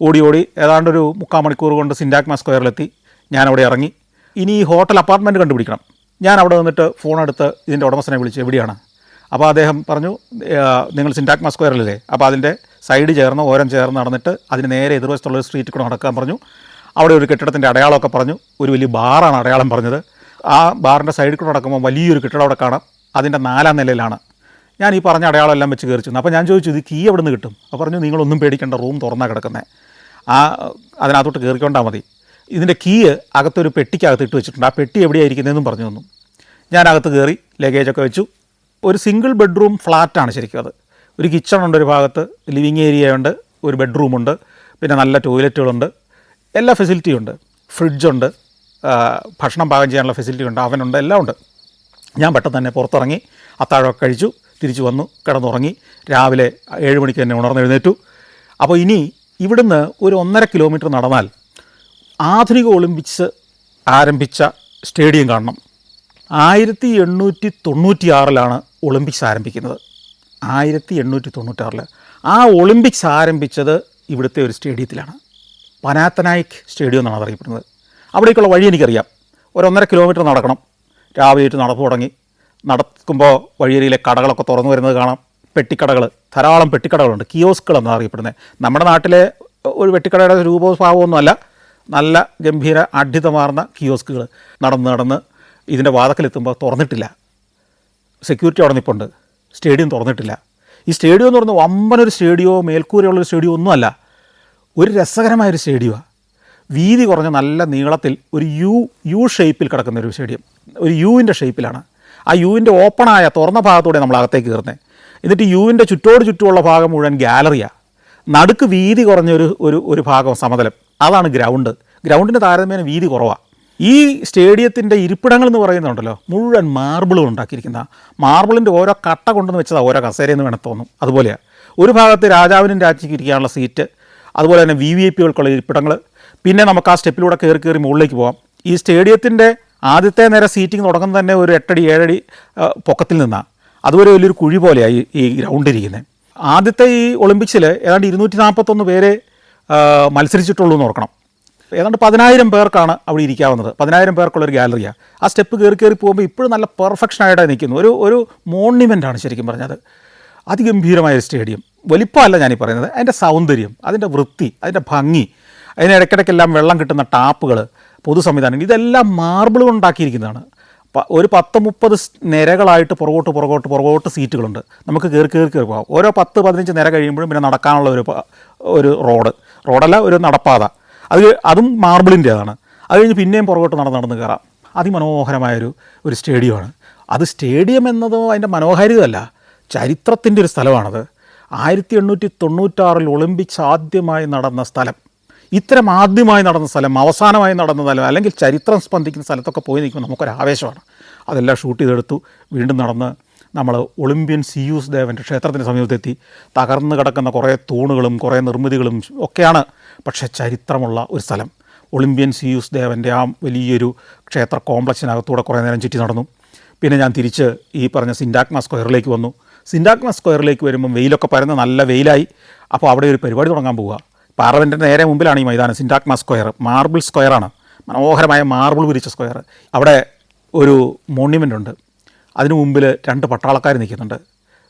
ഓടി ഏതാണ്ടൊരു 3/4 മണിക്കൂർ കൊണ്ട് സിൻഡാഗ്മ സ്ക്വയറിലെത്തി. ഞാനവിടെ ഇറങ്ങി. ഇനി ഈ ഹോട്ടൽ അപ്പാർട്ട്മെൻറ്റ് കണ്ടുപിടിക്കണം. ഞാൻ അവിടെ വന്നിട്ട് ഫോണെടുത്ത് ഇതിൻ്റെ ഉടമസ്ഥനെ വിളിച്ചു, എവിടെയാണ്? അപ്പോൾ അദ്ദേഹം പറഞ്ഞു, നിങ്ങൾ സിൻഡാഗ്മ സ്ക്വയറിലല്ലേ? അപ്പോൾ അതിൻ്റെ സൈഡ് ചേർന്ന് ഓരം ചേർന്ന് നടന്നിട്ട് അതിന് നേരെ എതിർവശത്തുള്ള സ്ട്രീറ്റിൽ കൂടെ നടക്കാൻ പറഞ്ഞു. അവിടെ ഒരു കെട്ടിടത്തിൻ്റെ അടയാളമൊക്കെ പറഞ്ഞു. ഒരു വലിയ ബാറാണ് അടയാളം പറഞ്ഞത്. ആ ബാറിൻ്റെ സൈഡിൽ കൂടെ നടക്കുമ്പോൾ വലിയൊരു കെട്ടിടം അവിടെ കാണാം. അതിൻ്റെ 4ാം നിലയിലാണ്. ഞാൻ ഈ പറഞ്ഞ അടയാളം എല്ലാം വെച്ച് കയറി ചെന്നു. അപ്പോൾ ഞാൻ ചോദിച്ചു, ഇത് കീ എവിടെ നിന്ന് കിട്ടും? അപ്പോൾ പറഞ്ഞു, നിങ്ങളൊന്നും പേടിക്കേണ്ട, റൂം തുറന്നാണ് കിടക്കുന്നത്, അതിനകത്തോട്ട് കയറിക്കൊണ്ടാൽ മതി. ഇതിൻ്റെ കീ അകത്തൊരു പെട്ടിക്കകത്ത് ഇട്ട് വെച്ചിട്ടുണ്ട്. ആ പെട്ടി എവിടെയായിരിക്കുന്നതെന്നും പറഞ്ഞു തന്നു. ഞാനകത്ത് കയറി ലഗേജൊക്കെ വെച്ചു. ഒരു സിംഗിൾ ബെഡ്റൂം ഫ്ലാറ്റാണ് ശരിക്കും അത്. ഒരു കിച്ചണുണ്ട് ഒരു ഭാഗത്ത്, ലിവിങ് ഏരിയ ഉണ്ട്, ഒരു ബെഡ്റൂമുണ്ട്, പിന്നെ നല്ല ടോയ്ലറ്റുകളുണ്ട്, എല്ലാ ഫെസിലിറ്റിയും ഉണ്ട്. ഫ്രിഡ്ജുണ്ട്, ഭക്ഷണം പാകം ചെയ്യാനുള്ള ഫെസിലിറ്റി ഉണ്ട്, അവനുണ്ട്, എല്ലാം ഉണ്ട്. ഞാൻ പെട്ടെന്ന് തന്നെ പുറത്തിറങ്ങി അത്താഴമൊക്കെ കഴിച്ചു, തിരിച്ചു വന്നു, കിടന്നുറങ്ങി. രാവിലെ 7 മണിക്ക് തന്നെ ഉണർന്നെഴുന്നേറ്റു. അപ്പോൾ ഇനി ഇവിടുന്ന് ഒരു 1.5 കിലോമീറ്റർ നടന്നാൽ ആധുനിക ഒളിമ്പിക്സ് ആരംഭിച്ച സ്റ്റേഡിയം കാണണം. 1896 ഒളിമ്പിക്സ് ആരംഭിക്കുന്നത്. 1896 ആ ഒളിമ്പിക്സ് ആരംഭിച്ചത് ഇവിടുത്തെ ഒരു സ്റ്റേഡിയത്തിലാണ്. പനാത്തനായിക് സ്റ്റേഡിയം എന്നാണ് അറിയപ്പെടുന്നത്. അവിടേക്കുള്ള വഴി എനിക്കറിയാം. ഒരു 1.5 കിലോമീറ്റർ നടക്കണം. രാവിലെ നടപ്പ് തുടങ്ങി. നടക്കുമ്പോൾ വഴിയരിയിലെ കടകളൊക്കെ തുറന്നു വരുന്നത് കാണാം. പെട്ടിക്കടകൾ, ധാരാളം പെട്ടിക്കടകളുണ്ട്. കിയോസ്കുകൾ എന്നാണ് അറിയപ്പെടുന്നത്. നമ്മുടെ നാട്ടിലെ ഒരു പെട്ടിക്കടയുടെ രൂപവും ഭാവമൊന്നുമല്ല, നല്ല ഗംഭീര അഡ്ഡിതമാർന്ന കിയോസ്കുകൾ. നടന്ന് ഇതിൻ്റെ വാതിക്കലെത്തുമ്പോൾ തുറന്നിട്ടില്ല. സെക്യൂരിറ്റി അവിടെ നിൽപ്പുണ്ട്. സ്റ്റേഡിയം തുറന്നിട്ടില്ല. ഈ സ്റ്റേഡിയം എന്ന് പറയുന്നത് വമ്പനൊരു സ്റ്റേഡിയമോ മേൽക്കൂരയുള്ളൊരു സ്റ്റേഡിയം ഒന്നുമല്ല, ഒരു രസകരമായൊരു സ്റ്റേഡിയമാണ്. വീതി കുറഞ്ഞ നല്ല നീളത്തിൽ ഒരു യു ഷേപ്പിൽ കിടക്കുന്ന ഒരു സ്റ്റേഡിയം. ഒരു യുവിൻ്റെ ഷേപ്പിലാണ്. ആ യുവിൻ്റെ ഓപ്പണായ തുറന്ന ഭാഗത്തൂടെ നമ്മൾ അകത്തേക്ക് കയറുന്നത്. എന്നിട്ട് യുവിൻ്റെ ചുറ്റുമുള്ള ഭാഗം മുഴുവൻ ഗാലറിയാണ്. നടുക്ക് വീതി കുറഞ്ഞ ഒരു ഭാഗം സമതലം, അതാണ് ഗ്രൗണ്ട്. ഗ്രൗണ്ടിൻ്റെ താരതമ്യേന വീതി കുറവാണ്. ഈ സ്റ്റേഡിയത്തിൻ്റെ ഇരിപ്പിടങ്ങൾ എന്ന് പറയുന്നുണ്ടല്ലോ, മുഴുവൻ മാർബിളുകൾ ഉണ്ടാക്കിയിരിക്കുന്ന. മാർബിളിൻ്റെ ഓരോ കട്ട കൊണ്ടുവന്ന് വെച്ചതാണ് ഓരോ കസേരയെന്ന് വേണം തോന്നും. അതുപോലെയാണ്. ഒരു ഭാഗത്ത് രാജാവിനും രാജ്ഞിക്ക് ഇരിക്കാനുള്ള സീറ്റ്, അതുപോലെ തന്നെ VVIPകൾക്കുള്ള ഇരിപ്പിടങ്ങൾ. പിന്നെ നമുക്ക് ആ സ്റ്റെപ്പിലൂടെ കയറി മുകളിലേക്ക് പോകാം. ഈ സ്റ്റേഡിയത്തിൻ്റെ ആദ്യത്തെ നേരെ സീറ്റിംഗ് തുടങ്ങുന്നത് തന്നെ ഒരു 8 അടി 7 അടി പൊക്കത്തിൽ നിന്നാണ്. അതുപോലെ വലിയൊരു കുഴി പോലെയാണ് ഈ ഗ്രൗണ്ട് ഇരിക്കുന്നത്. ആദ്യത്തെ ഈ ഒളിമ്പിക്സിൽ ഏതാണ്ട് 241 പേരെ മത്സരിച്ചിട്ടുള്ളൂ എന്ന് ഓർക്കണം. ഏതാണ്ട് 10,000 പേർക്കാണ് അവിടെ ഇരിക്കാവുന്നത്. 10,000 പേർക്കുള്ളൊരു ഗാലറിയാണ്. ആ സ്റ്റെപ്പ് കയറി പോകുമ്പോൾ ഇപ്പോഴും നല്ല പെർഫെക്ഷനായിട്ട് നിൽക്കുന്നു. ഒരു മോണ്യുമെൻ്റാണ് ശരിക്കും പറഞ്ഞത്. അതിഗംഭീരമായൊരു സ്റ്റേഡിയം. വലിപ്പമല്ല ഞാനീ പറയുന്നത്, അതിൻ്റെ സൗന്ദര്യം, അതിൻ്റെ വൃത്തി, അതിൻ്റെ ഭംഗി, അതിനിടയ്ക്കിടയ്ക്കെല്ലാം വെള്ളം കിട്ടുന്ന ടാപ്പുകൾ, പൊതു സംവിധാനം, ഇതെല്ലാം മാർബിൾ കൊണ്ടുണ്ടാക്കിയിരിക്കുന്നതാണ്. ഒരു 10-30 നിരകളായിട്ട് പുറകോട്ട് സീറ്റുകളുണ്ട്. നമുക്ക് കയറി പോകാം. ഓരോ 10-15 നിര കഴിയുമ്പോഴും പിന്നെ നടക്കാനുള്ള ഒരു റോഡല്ല, ഒരു നടപ്പാത. അതും മാർബിളിൻ്റേതാണ്. അത് കഴിഞ്ഞ് പിന്നെയും പുറകോട്ട് നടന്ന് കയറാം. അതിമനോഹരമായൊരു സ്റ്റേഡിയമാണ്. അത് സ്റ്റേഡിയം എന്നതോ അതിൻ്റെ മനോഹാരിതയല്ല, ചരിത്രത്തിൻ്റെ ഒരു സ്ഥലമാണത്. 1896 ഒളിമ്പിക്സ് ആദ്യമായി നടന്ന സ്ഥലം, ഇത്തരം ആദ്യമായി നടന്ന സ്ഥലം, അവസാനമായി നടന്ന സ്ഥലം, അല്ലെങ്കിൽ ചരിത്രം സ്പന്ദിക്കുന്ന സ്ഥലത്തൊക്കെ പോയി നിൽക്കുമ്പോൾ നമുക്കൊരാവേശമാണ്. അതെല്ലാം ഷൂട്ട് ചെയ്തെടുത്തു. വീണ്ടും നടന്ന് നമ്മൾ ഒളിമ്പ്യൻ സിയൂസ് ദേവൻ്റെ ക്ഷേത്രത്തിന് സമീപത്തെത്തി. തകർന്നു കിടക്കുന്ന കുറേ തൂണുകളും കുറേ നിർമ്മിതികളും ഒക്കെയാണ്, പക്ഷേ ചരിത്രമുള്ള ഒരു സ്ഥലം. ഒളിമ്പ്യൻ സിയൂസ് ദേവൻ്റെ ആ വലിയൊരു ക്ഷേത്ര കോംപ്ലക്സിനകത്തൂടെ കുറേ നേരം ചുറ്റി നടന്നു. പിന്നെ ഞാൻ തിരിച്ച് ഈ പറഞ്ഞ സിൻഡാഗ്മ സ്ക്വയറിലേക്ക് വന്നു. സിൻഡാഗ്മ സ്ക്വയറിലേക്ക് വരുമ്പം വെയിലൊക്കെ പരന്ന് നല്ല വെയിലായി. അപ്പോൾ അവിടെ ഒരു പരിപാടി തുടങ്ങാൻ പോവുക. പാർലമെൻറ്റിൻ്റെ നേരെ മുമ്പിലാണ് ഈ മൈതാനം. സിൻഡാഗ്മ സ്ക്വയർ മാർബിൾ സ്ക്വയറാണ്, മനോഹരമായ മാർബിൾ വിരിച്ച സ്ക്വയർ. അവിടെ ഒരു മോണ്യുമെൻ്റ് ഉണ്ട്. അതിനു മുമ്പിൽ 2 പട്ടാളക്കാർ നിൽക്കുന്നുണ്ട്,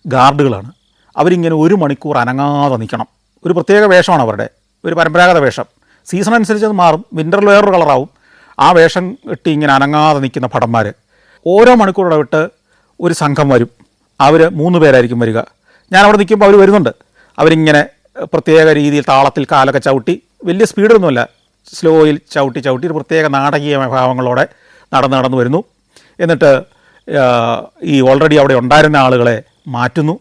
ഗാർഡുകളാണ്. അവരിങ്ങനെ 1 മണിക്കൂർ അനങ്ങാതെ നിൽക്കണം. ഒരു പ്രത്യേക വേഷമാണ് അവരുടെ, ഒരു പരമ്പരാഗത വേഷം. സീസൺ അനുസരിച്ച് അത് മാറും. വിൻ്ററിൽ വേറൊരു കളറാവും. ആ വേഷം ഇട്ട് ഇങ്ങനെ അനങ്ങാതെ നിൽക്കുന്ന ഭടന്മാർ. ഓരോ മണിക്കൂർ ഇടവിട്ട് ഒരു സംഘം വരും. അവർ 3 പേരായിരിക്കും വരിക. ഞാൻ അവിടെ നിൽക്കുമ്പോൾ അവർ വരുന്നുണ്ട്. അവരിങ്ങനെ പ്രത്യേക രീതിയിൽ താളത്തിൽ കാലൊക്കെ ചവിട്ടി, വലിയ സ്പീഡൊന്നുമല്ല, സ്ലോയിൽ ചവിട്ടി ഒരു പ്രത്യേക നാടകീയമായ ഭാവങ്ങളോടെ നടന്ന് വരുന്നു. എന്നിട്ട് ഈ ഓൾറെഡി അവിടെ ഉണ്ടായിരുന്ന ആളുകളെ മാറ്റുന്നു.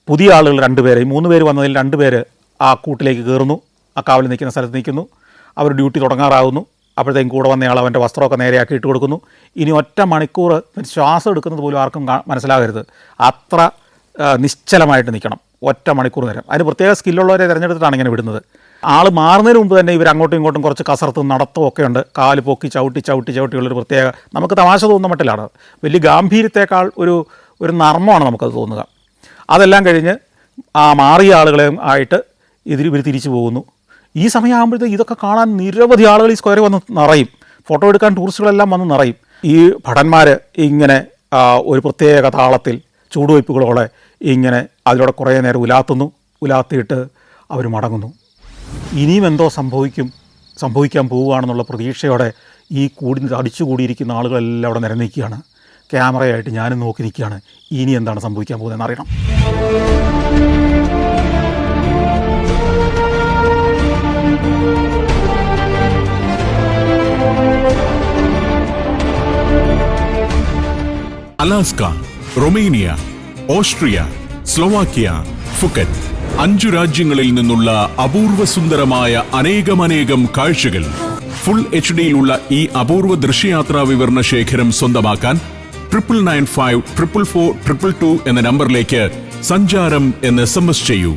പുതിയ ആളുകൾ 2 പേര്, ഈ 3 പേര് വന്നതിൽ 2 പേര് ആ കൂട്ടിലേക്ക് കയറുന്നു. ആ കാവലിൽ നിൽക്കുന്ന സ്ഥലത്ത് നിൽക്കുന്നു. Our duty തുടങ്ങാറാവുന്നു. അപ്പോഴത്തേക്കും കൂടെ വന്നയാൾ അവൻ്റെ വസ്ത്രമൊക്കെ നേരെയാക്കി ഇട്ട് കൊടുക്കുന്നു. ഇനി 1 മണിക്കൂർ ശ്വാസം എടുക്കുന്നത് പോലും ആർക്കും മനസ്സിലാകരുത്. അത്ര നിശ്ചലമായിട്ട് നിൽക്കണം 1 മണിക്കൂർ നേരം. അതിന് പ്രത്യേക സ്കില്ലുള്ളവരെ തിരഞ്ഞെടുത്തിട്ടാണ് ഇങ്ങനെ വിടുന്നത്. ആൾ മാറുന്നതിന് മുമ്പ് തന്നെ ഇവർ അങ്ങോട്ടും ഇങ്ങോട്ടും കുറച്ച് കസർത്തും നടത്തും ഒക്കെ ഉണ്ട്. കാല് പൊക്കി ചവിട്ടിയുള്ളൊരു പ്രത്യേക, നമുക്ക് തമാശ തോന്നുന്ന മട്ടിലാണ്. വലിയ ഗാംഭീര്യത്തേക്കാൾ ഒരു നർമ്മമാണ് നമുക്കത് തോന്നുക. അതെല്ലാം കഴിഞ്ഞ് ആ മാറിയ ആളുകളെയും ആയിട്ട് ഇവർ തിരിച്ചു പോകുന്നു. ഈ സമയമാകുമ്പോഴത്തേക്ക് ഇതൊക്കെ കാണാൻ നിരവധി ആളുകൾ ഈ സ്ക്വയറിൽ വന്ന് നിറയും. ഫോട്ടോ എടുക്കാൻ ടൂറിസ്റ്റുകളെല്ലാം വന്ന് നിറയും. ഈ ഭടന്മാർ ഇങ്ങനെ ഒരു പ്രത്യേക താളത്തിൽ ചൂടുവയ്പ്പുകളോടെ ഇങ്ങനെ അതിലൂടെ കുറേ നേരം ഉലാത്തിയിട്ട് അവർ മടങ്ങുന്നു. ഇനിയും എന്തോ സംഭവിക്കാൻ പോവുകയാണെന്നുള്ള പ്രതീക്ഷയോടെ ഈ അടിച്ചുകൂടിയിരിക്കുന്ന ആളുകളെല്ലാം അവിടെ നിരന്നിരിക്കുകയാണ്. ക്യാമറയായിട്ട് ഞാനും നോക്കി നിൽക്കുകയാണ്. ഇനി എന്താണ് സംഭവിക്കാൻ പോകുന്നതെന്ന് അറിയണം. Alaska, Romania, Austria, Slovakia, Phuket 5 രാജ്യങ്ങളിൽ നിന്നുള്ള അപൂർവ സുന്ദരമായ അനേകം കാഴ്ചകൾ. ഫുൾ HD-യിലുള്ള ഈ അപൂർവ ദൃശ്യയാത്രാ വിവരണ ശേഖരം സ്വന്തമാക്കാൻ 9995 444 222 എന്ന നമ്പറിലേക്ക് സഞ്ചാരം എന്ന് SMS ചെയ്യൂ.